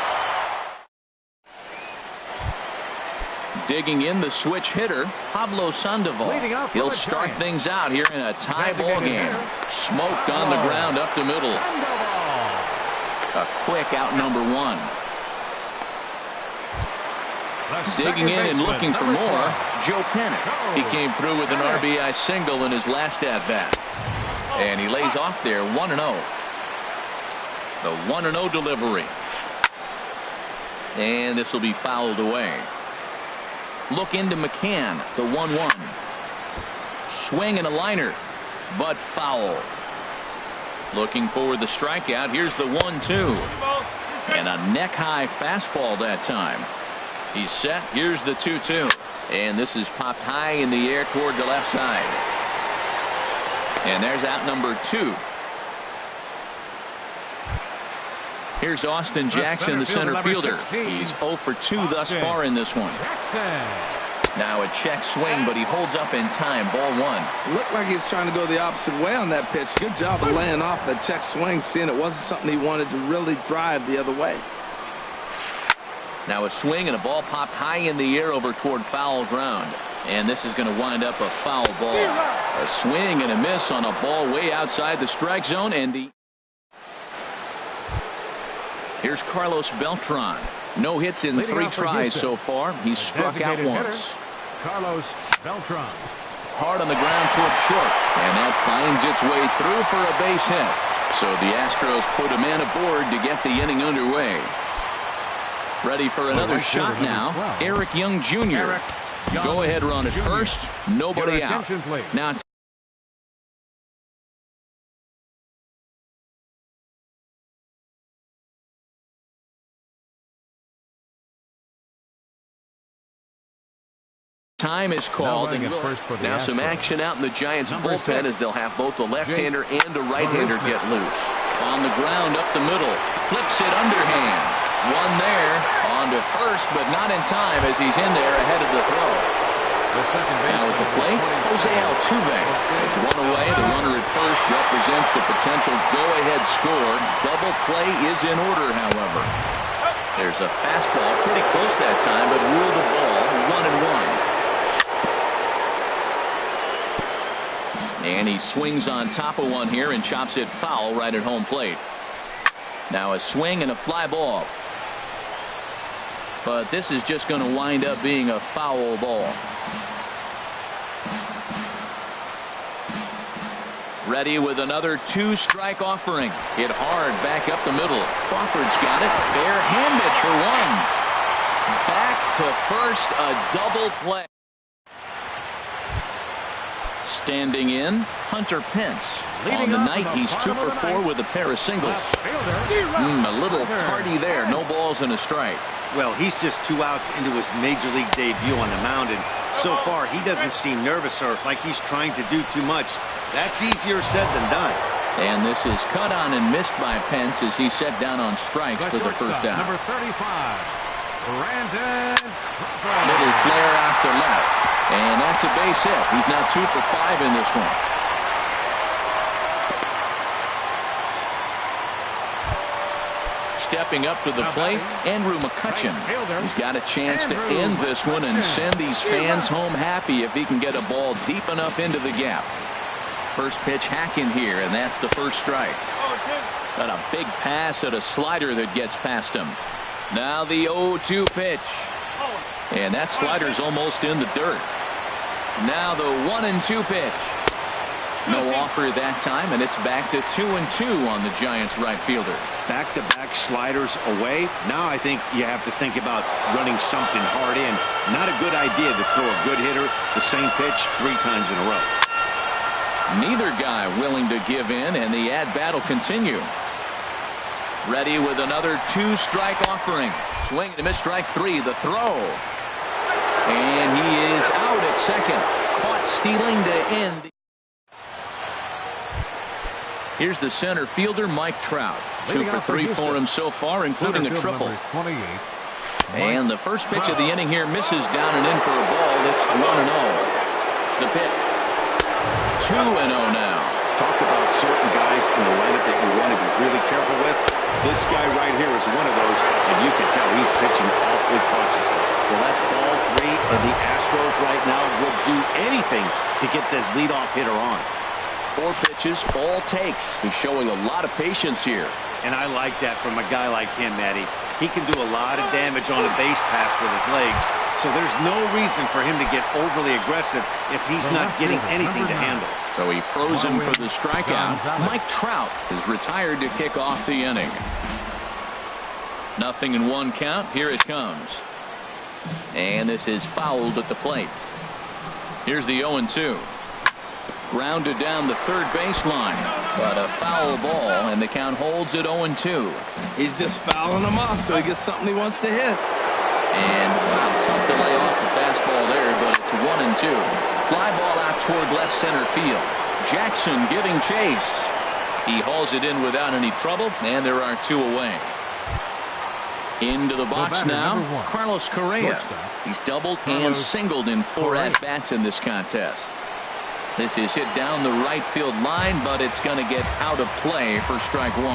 Digging in the switch hitter, Pablo Sandoval. He'll start things out here in a tie ball game. Smoked on the ground up the middle. A quick out number 1. Digging in and looking for more, Joe Panic. He came through with an RBI single in his last at-bat. And he lays off there, 1-0. The 1-0 delivery. And this will be fouled away. Look into McCann, the 1-1. Swing and a liner, but foul. Looking for the strikeout. Here's the 1-2. And a neck-high fastball that time. He's set. Here's the 2-2. And this is popped high in the air toward the left side. And there's out number 2. Here's Austin Jackson, the center fielder. He's 0 for 2 thus far in this one. Now a check swing, but he holds up in time. Ball 1. Looked like he was trying to go the opposite way on that pitch. Good job of laying off that check swing, seeing it wasn't something he wanted to really drive the other way. Now a swing and a ball popped high in the air over toward foul ground. And this is going to wind up a foul ball. A swing and a miss on a ball way outside the strike zone. And the here's Carlos Beltran. No hits in 3 tries so far. He's struck out once. Carlos Beltran. Hard on the ground toward short. And that finds its way through for a base hit. So the Astros put a man aboard to get the inning underway. Ready for another shot now. Eric Young Jr. Go ahead run at first. Nobody out. Now time is called, and now some action out in the Giants bullpen as they'll have both the left-hander and a right-hander get loose. On the ground up the middle, flips it underhand. One there, on to first, but not in time as he's in there ahead of the throw. Now at the plate, Jose Altuve. There's one away. The runner at first represents the potential go-ahead score. Double play is in order, however. There's a fastball pretty close that time, but ruled the ball 1-1. And he swings on top of one here and chops it foul right at home plate. Now a swing and a fly ball. But this is just going to wind up being a foul ball. Ready with another 2-strike offering. Hit hard back up the middle. Crawford's got it. Barehanded for 1. Back to first, a double play. Standing in, Hunter Pence. On the night, he's 2 for 4 with a pair of singles. A little tardy there. No balls and a strike. Well, he's just 2 outs into his major league debut on the mound, and so far he doesn't seem nervous or like he's trying to do too much. That's easier said than done. And this is cut on and missed by Pence as he set down on strikes for the first out. Number 35, Brandon. Little flare out to left. And that's a base hit. He's now 2 for 5 in this one. Stepping up to the plate, Andrew McCutcheon. He's got a chance to end this one and send these fans home happy if he can get a ball deep enough into the gap. First pitch hacking here, and that's the first strike. Got a big pass at a slider that gets past him. Now the 0-2 pitch. And that slider's almost in the dirt. Now the 1-2 pitch. No offer that time, and it's back to 2-2 on the Giants right fielder. Back-to-back sliders away. Now I think you have to think about running something hard in. Not a good idea to throw a good hitter the same pitch 3 times in a row. Neither guy willing to give in, and the at-bat will continue. Ready with another 2-strike offering. Swing and a miss, strike 3. The throw. And he is out at second. Caught stealing to end. Here's the center fielder, Mike Trout. 2 for 3 for him so far, including a triple. And the first pitch of the inning here misses down and in for a ball. It's 1-0. The pitch. 2-0 now. Talk about certain guys in the lineup that you want to be really careful with. This guy right here is one of those, and you can tell he's pitching awfully cautiously. Well, that's ball 3, and the Astros right now would do anything to get this leadoff hitter on. 4 pitches, all takes. He's showing a lot of patience here. And I like that from a guy like him, Matty. He can do a lot of damage on a base pass with his legs, so there's no reason for him to get overly aggressive if he's not getting anything to handle. So he froze him for the strikeout. Mike Trout is retired to kick off the inning. 0-1 count. Here it comes. And this is fouled at the plate. Here's the 0-2. Grounded down the third baseline, but a foul ball, and the count holds at 0-2. He's just fouling him off so he gets something he wants to hit. And wow, tough to lay off the fastball there, but it's 1-2. Fly ball out toward left center field. Jackson giving chase. He hauls it in without any trouble, and there are 2 away. Into the box now, Carlos Correa. He's doubled and singled in 4 at-bats in this contest. This is hit down the right field line, but it's going to get out of play for strike 1.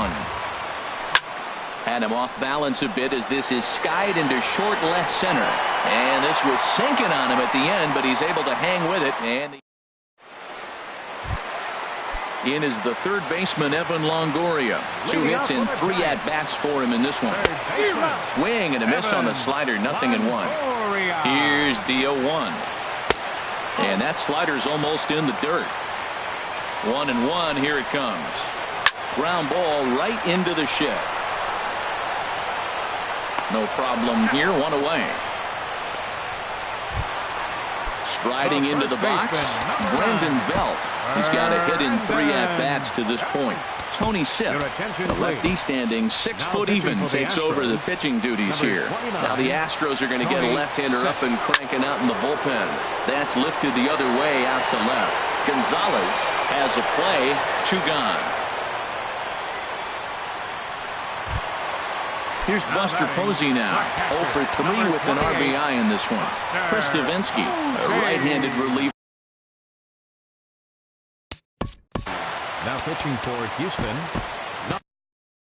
Had him off balance a bit as this is skied into short left center. And this was sinking on him at the end, but he's able to hang with it. And in is the third baseman, Evan Longoria. 2 hits and 3 at-bats for him in this one. Swing and a miss on the slider, 0-1. Here's the 0-1. And that slider's almost in the dirt. 1-1, here it comes. Ground ball right into the shed. No problem here, 1 away. Striding into the box, Brandon Belt. He's got a hit in 3 at-bats to this point. Tony Sipp, the lefty standing 6 foot even, takes over the pitching duties here. Now the Astros are going to get a left-hander up and cranking out in the bullpen. That's lifted the other way out to left. Gonzalez has a play, 2 gone. Here's Buster Posey now, 0 for 3 with an RBI in this one. Chris Davinsky, a right-handed reliever. Now pitching for Houston,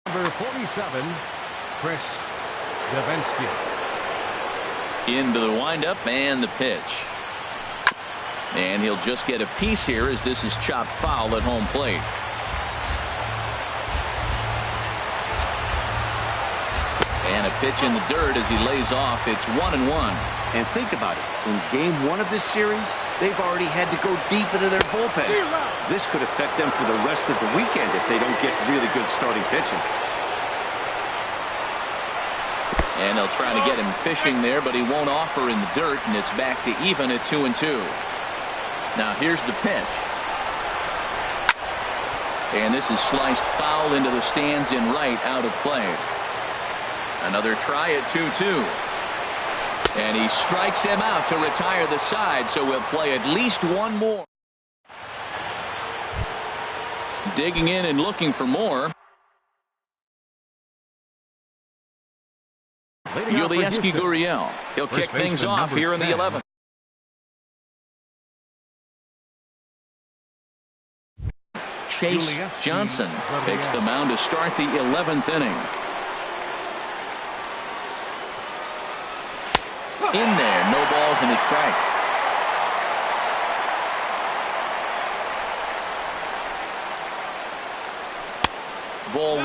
number 47, Chris Davinsky. Into the windup and the pitch. And he'll just get a piece here as this is chopped foul at home plate. And a pitch in the dirt as he lays off. It's 1-1. And think about it. In game 1 of this series, they've already had to go deep into their bullpen. This could affect them for the rest of the weekend if they don't get really good starting pitching. And they'll try to get him fishing there, but he won't offer in the dirt, and it's back to even at 2-2. Now here's the pitch. And this is sliced foul into the stands in right, out of play. Another try at 2-2. And he strikes him out to retire the side, so we'll play at least one more. Digging in and looking for more. Gmuasc Guriel. He'll kick things off here in the 11th. Chase Johnson takes the mound to start the 11th inning. In there, no balls and a strike. Ball 1.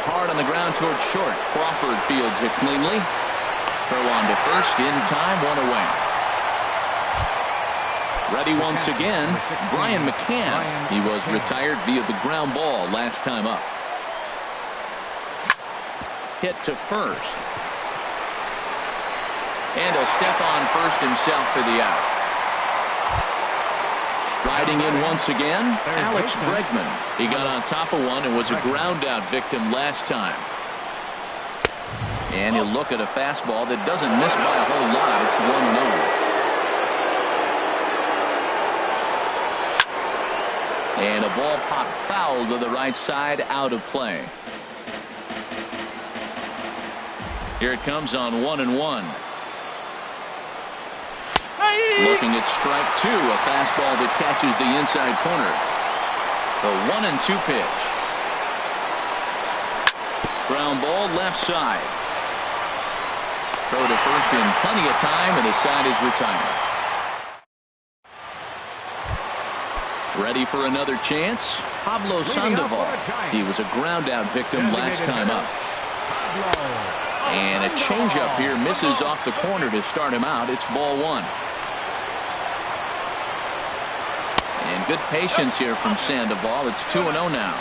Hard on the ground towards short. Crawford fields it cleanly. Throw on to first, in time, one away. Ready once again, Brian McCann. He was retired via the ground ball last time up. Hit to first. And a step on first himself for the out. Riding in once again, Alex Bregman. He got on top of one and was a ground out victim last time. And he'll look at a fastball that doesn't miss by a whole lot. It's 1-0. And a ball popped foul to the right side, out of play. Here it comes on 1-1. Looking at strike 2, a fastball that catches the inside corner. The 1-2 pitch. Ground ball left side. Throw to first in plenty of time, and the side is retired. Ready for another chance? Pablo Sandoval. He was a ground out victim last time up. And a changeup here misses off the corner to start him out. It's ball 1. And good patience here from Sandoval. It's 2-0 now.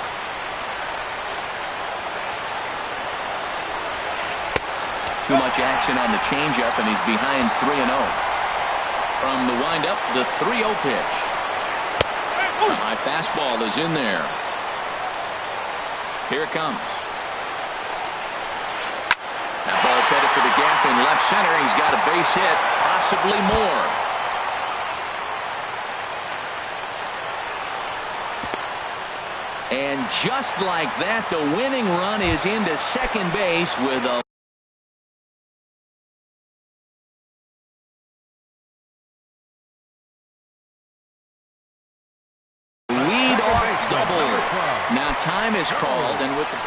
Too much action on the changeup, and he's behind 3-0. From the windup, the 3-0 pitch. A high fastball is in there. Here it comes. That ball's headed for the gap in left center. He's got a base hit, possibly more. And just like that, the winning run is into second base with a lead-off double. Now time is called, and with the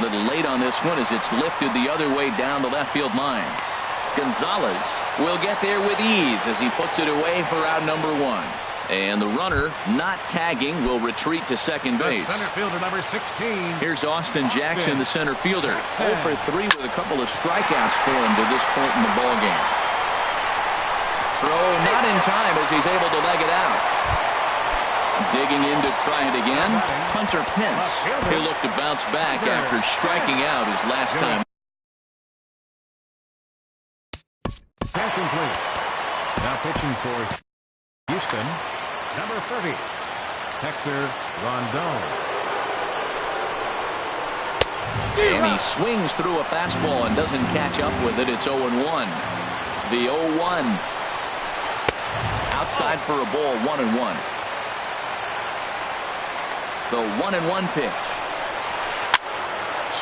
little late on this one as it's lifted the other way down the left field line. Gonzalez will get there with ease as he puts it away for out number 1. And the runner, not tagging, will retreat to second base. Center fielder number 16. Here's Austin Jackson, the center fielder. 0 for 3 with a couple of strikeouts for him to this point in the ballgame. Throw not in time as he's able to leg it out. Digging in to try it again, Hunter Pence. He'll look to bounce back after striking out his last time. Pass complete. Now pitching for Houston, number 30, Hector Rondon. And he swings through a fastball and doesn't catch up with it. It's 0-1. The 0-1. Outside for a ball, 1-1. The 1-1 pitch.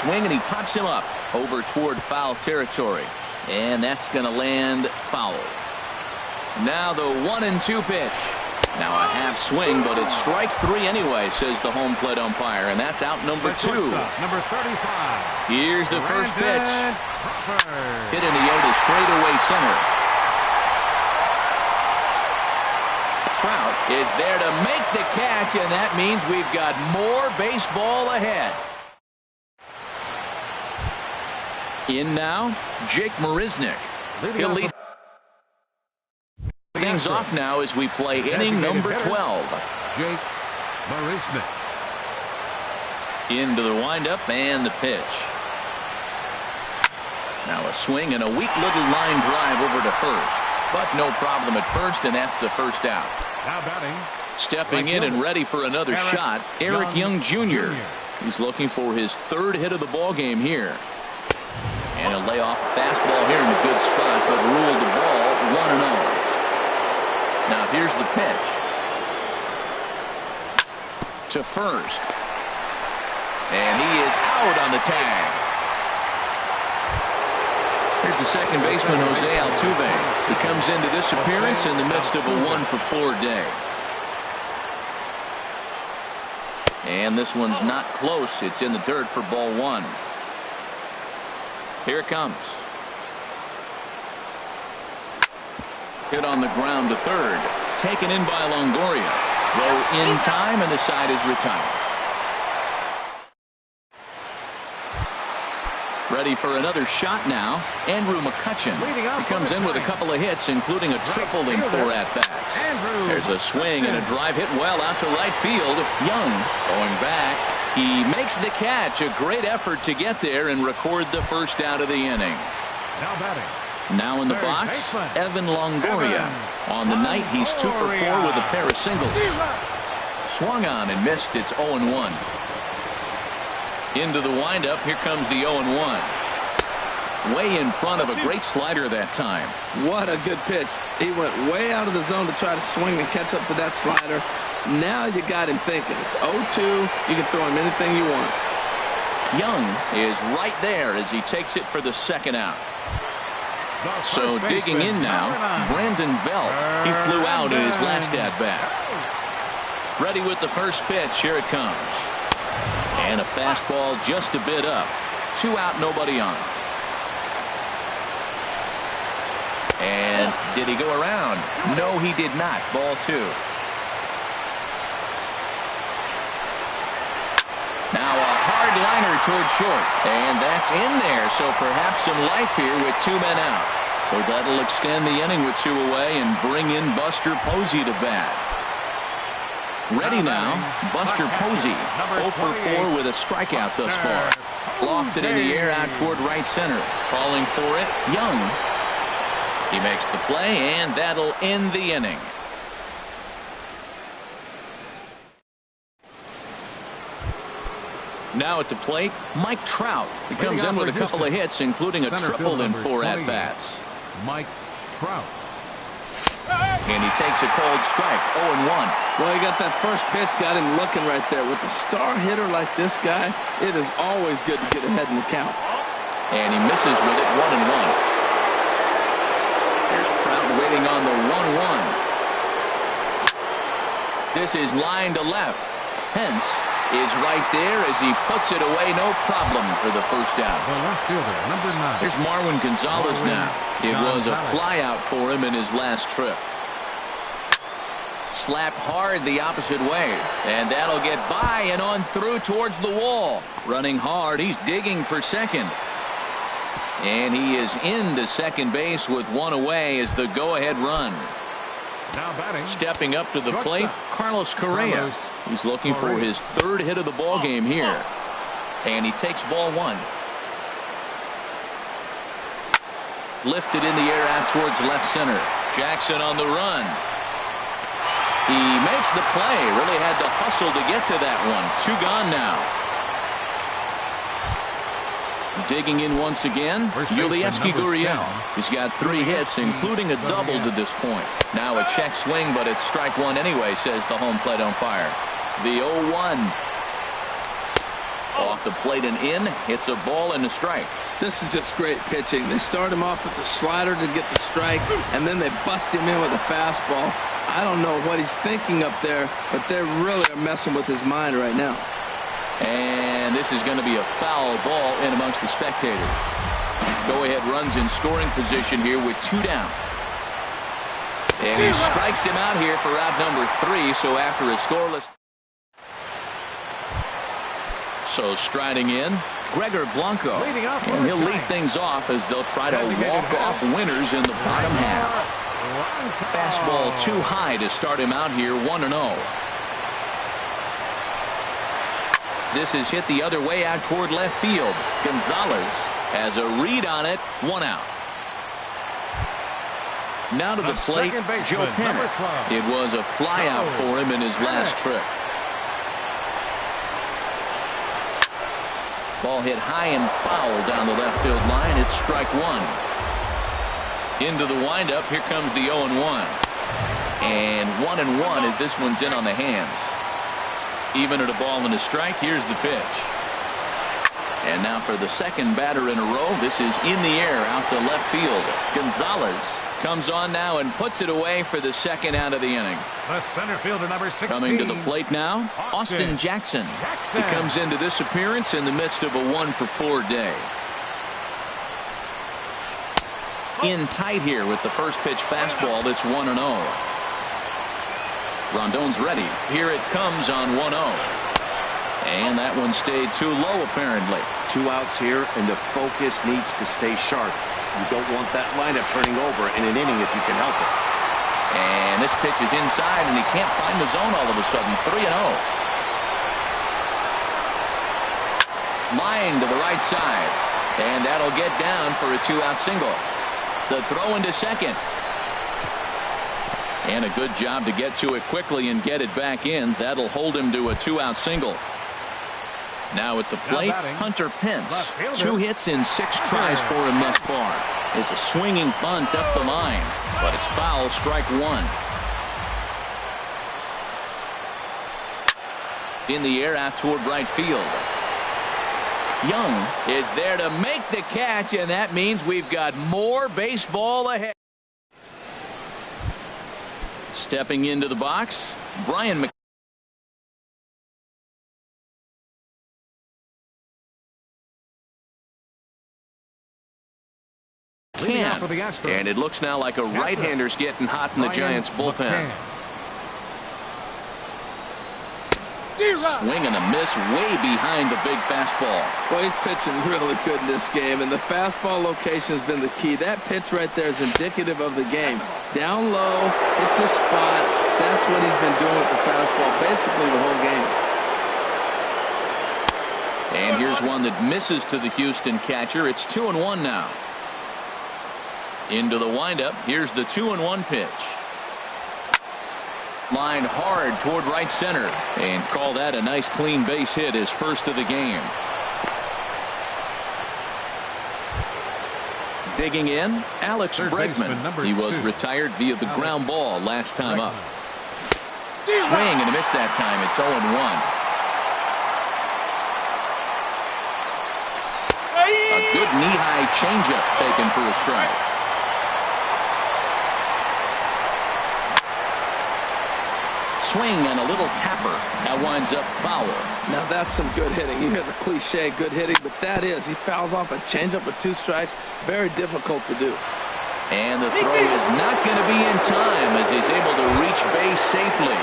Swing, and he pops him up over toward foul territory. And that's going to land foul. Now the 1-2 pitch. Now a half swing, but it's strike 3 anyway, says the home plate umpire. And that's out number 2. Number 35. Here's the first pitch. Hit in the air to straightaway center. Trout is there to make the catch, and that means we've got more baseball ahead. In now, Jake Marisnick. He'll lead things off now as we play inning number 12. Jake Marisnick. Into the windup and the pitch. Now a swing and a weak little line drive over to first. But no problem at first, and that's the first out. Now batting. Stepping in and ready for another shot, Eric Young Jr. He's looking for his third hit of the ball game here. And he'll lay off a fastball here in a good spot, but ruled the ball 1-0. Now here's the pitch. To first. And he is out on the tag. Here's the second baseman, Jose Altuve. He comes into this appearance in the midst of a 1-for-4 day. And this one's not close. It's in the dirt for ball one. Here it comes. Hit on the ground to third. Taken in by Longoria. Throw in time, and the side is retired. Ready for another shot now. Andrew McCutchen. He comes in with a couple of hits, including a triple in 4 at-bats. There's a swing and a drive hit well out to right field. Young going back. He makes the catch. A great effort to get there and record the first out of the inning. Now batting. Now in the box, Evan Longoria. On the night, he's 2 for 4 with a pair of singles. Swung on and missed. It's 0-1. Into the windup. Here comes the 0-1. Way in front of a great slider that time. What a good pitch. He went way out of the zone to try to swing and catch up to that slider. Now you got him thinking. It's 0-2. You can throw him anything you want. Young is right there as he takes it for the second out. So digging in now, Brandon Belt. He flew out in his last at-bat. Ready with the first pitch. Here it comes. And a fastball just a bit up. 2 out, nobody on. And did he go around? No, he did not. Ball 2. Now a hard liner toward short. And that's in there. So perhaps some life here with 2 men out. So that'll extend the inning with 2 away and bring in Buster Posey to bat. Ready now, Buster Posey, 0 for 4 with a strikeout thus far. Lofted in the air out toward right center. Calling for it, Young. He makes the play, and that'll end the inning. Now at the plate, Mike Trout. He comes in with a couple of hits, including a triple in 4 at-bats. Mike Trout. And he takes a cold strike, 0-1. Well, he got that first pitch, got him looking right there. With a star hitter like this guy, it is always good to get ahead in the count. And he misses with it, 1-1. There's Trout waiting on the 1-1. This is line to left. Pence is right there as he puts it away, no problem for the first out. The left fielder, number 9. Here's Marwin Gonzalez now. It was a flyout for him in his last trip. Slapped hard the opposite way, and that'll get by and on through towards the wall. Running hard, he's digging for second. And he is into second base with 1 away as the go-ahead run. Now batting. Stepping up to the plate, Carlos Correa. He's looking for his 3rd hit of the ball game here. And he takes ball 1. Lifted in the air out towards left center. Jackson on the run. He makes the play. Really had to hustle to get to that one. 2 gone now. Digging in once again, Yulieski Gurriel. He's got 3 hits, including a double to this point. Now a check swing, but it's strike 1 anyway, says the home plate umpire. The 0-1. Off the plate and in. Hits a ball and a strike. This is just great pitching. They start him off with the slider to get the strike, and then they bust him in with a fastball. I don't know what he's thinking up there, but they really are messing with his mind right now. And this is going to be a foul ball in amongst the spectators. Go-ahead runs in scoring position here with 2 down. And he strikes him out here for out number 3, so after a scoreless. So striding in, Gregor Blanco. And he'll lead things off as they'll try to walk off winners in the bottom half. Fastball too high to start him out here, 1-0. This is hit the other way out toward left field. Gonzalez Has a read on it. 1 out. Now to the plate, Joe Penner. It was a flyout for him in his last trip. Ball hit high and foul down the left field line. It's strike 1. Into the windup. Here comes the 0-1. And 1-1 as this one's in on the hands. Even at a ball and a strike. Here's the pitch. And now for the second batter in a row. This is in the air out to left field. Gonzalez comes on now and puts it away for the second out of the inning. The center fielder, number 16. Coming to the plate now, Austin Jackson. He comes into this appearance in the midst of a 1-for-4 day. In tight here with the first pitch fastball. That's 1-0. Rondon's ready. Here it comes on 1-0. And that one stayed too low apparently. 2 outs here, and the focus needs to stay sharp. You don't want that lineup turning over in an inning if you can help it. And this pitch is inside, and he can't find the zone all of a sudden. 3-0. Line to the right side. And that'll get down for a 2-out single. The throw into second. And a good job to get to it quickly and get it back in. That'll hold him to a 2-out single. Now at the plate, Hunter Pence. 2 hits in 6 tries for him thus far. It's a swinging bunt up the line, but it's foul, strike 1. In the air out toward right field. Young is there to make the catch, and that means we've got more baseball ahead. Stepping into the box, Brian McCann. And it looks now like a right-hander's getting hot in the Giants bullpen. Swing and a miss way behind the big fastball. Well, he's pitching really good in this game, and the fastball location has been the key. That pitch right there is indicative of the game. Down low, it's a spot. That's what he's been doing with the fastball basically the whole game. And here's one that misses to the Houston catcher. It's 2-1 now. Into the windup. Here's the 2-1 pitch. Line hard toward right center. And call that a nice clean base hit, his first of the game. Digging in, Alex Bregman. He was retired via the ground ball last time up. Swing and a miss that time. It's 0-1. A good knee-high changeup taken for a strike. Swing and a little tapper. That winds up foul. Now that's some good hitting. You hear the cliche good hitting, but that is. He fouls off a changeup with 2 strikes. Very difficult to do. And the throw is not going to be in time as he's able to reach base safely.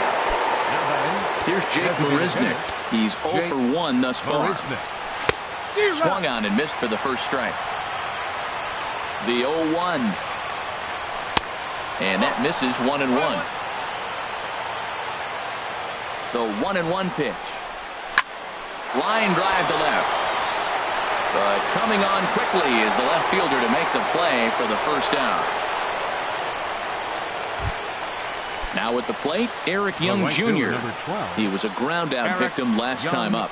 Here's Jake Marisnick. He's 0 for 1 thus far. Swung on and missed for the first strike. The 0-1. And that misses 1-1. The 1-1 pitch. Line drive to left. But coming on quickly is the left fielder to make the play for the first out. Now at the plate, Eric Young Jr. He was a ground out victim last time up.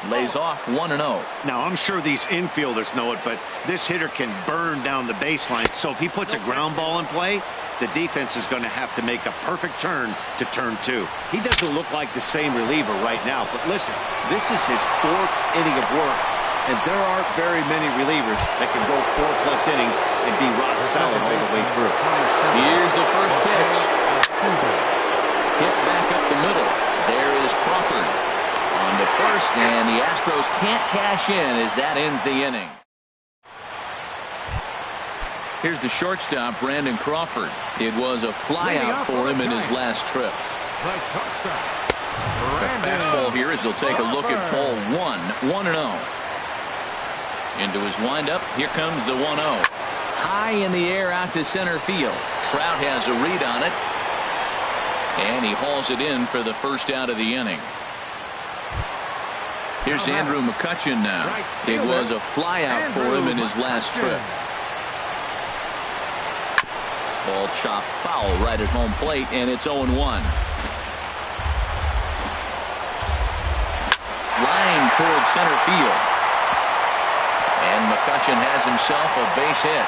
Lays off 1-0. Now I'm sure these infielders know it, but this hitter can burn down the baseline. So if he puts a ground ball in play, the defense is going to have to make a perfect turn to turn 2. He doesn't look like the same reliever right now, but listen, this is his 4th inning of work, and there aren't very many relievers that can go 4+ innings and be rock solid all the way through. Here's the first pitch. Hit back up the middle. There is Crawford on the first, and the Astros can't cash in as that ends the inning. Here's the shortstop, Brandon Crawford. It was a flyout for him in his last trip. The fastball here as they'll take a look at ball 1, 1-0. Into his windup. Here comes the 1-0. High in the air out to center field. Trout has a read on it. And he hauls it in for the first out of the inning. Here's Andrew McCutchen now. It was a flyout for him in his last trip. Ball chopped foul right at home plate, and it's 0-1. Line toward center field. And McCutchen has himself a base hit.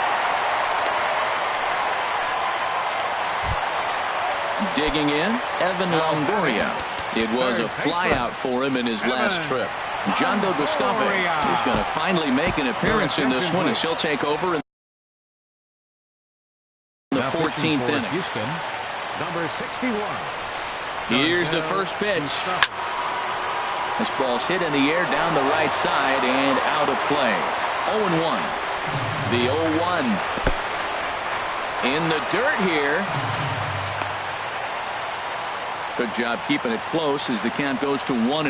Digging in, Evan Longoria. It was a flyout for him in his last trip. Jondo Gustave is going to finally make an appearance in this one, as he'll take over in the 14th inning. Houston, number 61. Here's the first pitch. This ball's hit in the air down the right side and out of play. 0-1. The 0-1 in the dirt here. Good job keeping it close as the count goes to 1-1.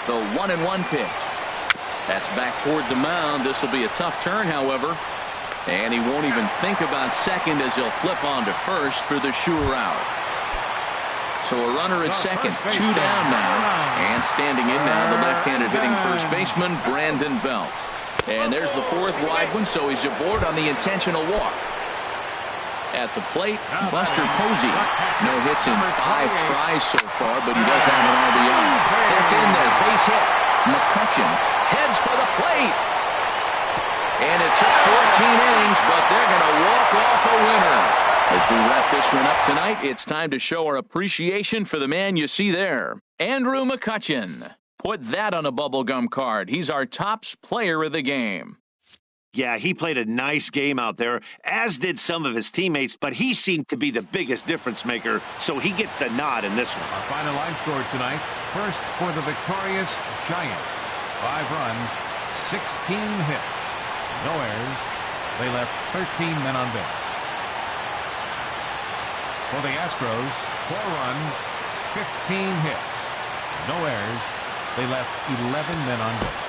The 1-1 pitch. That's back toward the mound. This will be a tough turn, however. And he won't even think about second as he'll flip on to first for the sure out. So a runner at second, 2 down now. And standing in now, the left-handed hitting first baseman, Brandon Belt. And there's the fourth wide one, so he's aboard on the intentional walk. At the plate, Buster Posey. No hits in 5 tries so far, but he does have an RBI. That's in there, base hit. McCutchen heads for the plate. And it took 14 innings, but they're going to walk off a winner. As we wrap this one up tonight, it's time to show our appreciation for the man you see there, Andrew McCutchen. Put that on a bubblegum card. He's our tops player of the game. Yeah, he played a nice game out there, as did some of his teammates, but he seemed to be the biggest difference maker, so he gets the nod in this one. Our final line score tonight. First for the victorious Giants. 5 runs, 16 hits. No errors. They left 13 men on base. For the Astros, 4 runs, 15 hits. No errors. They left 11 men on base.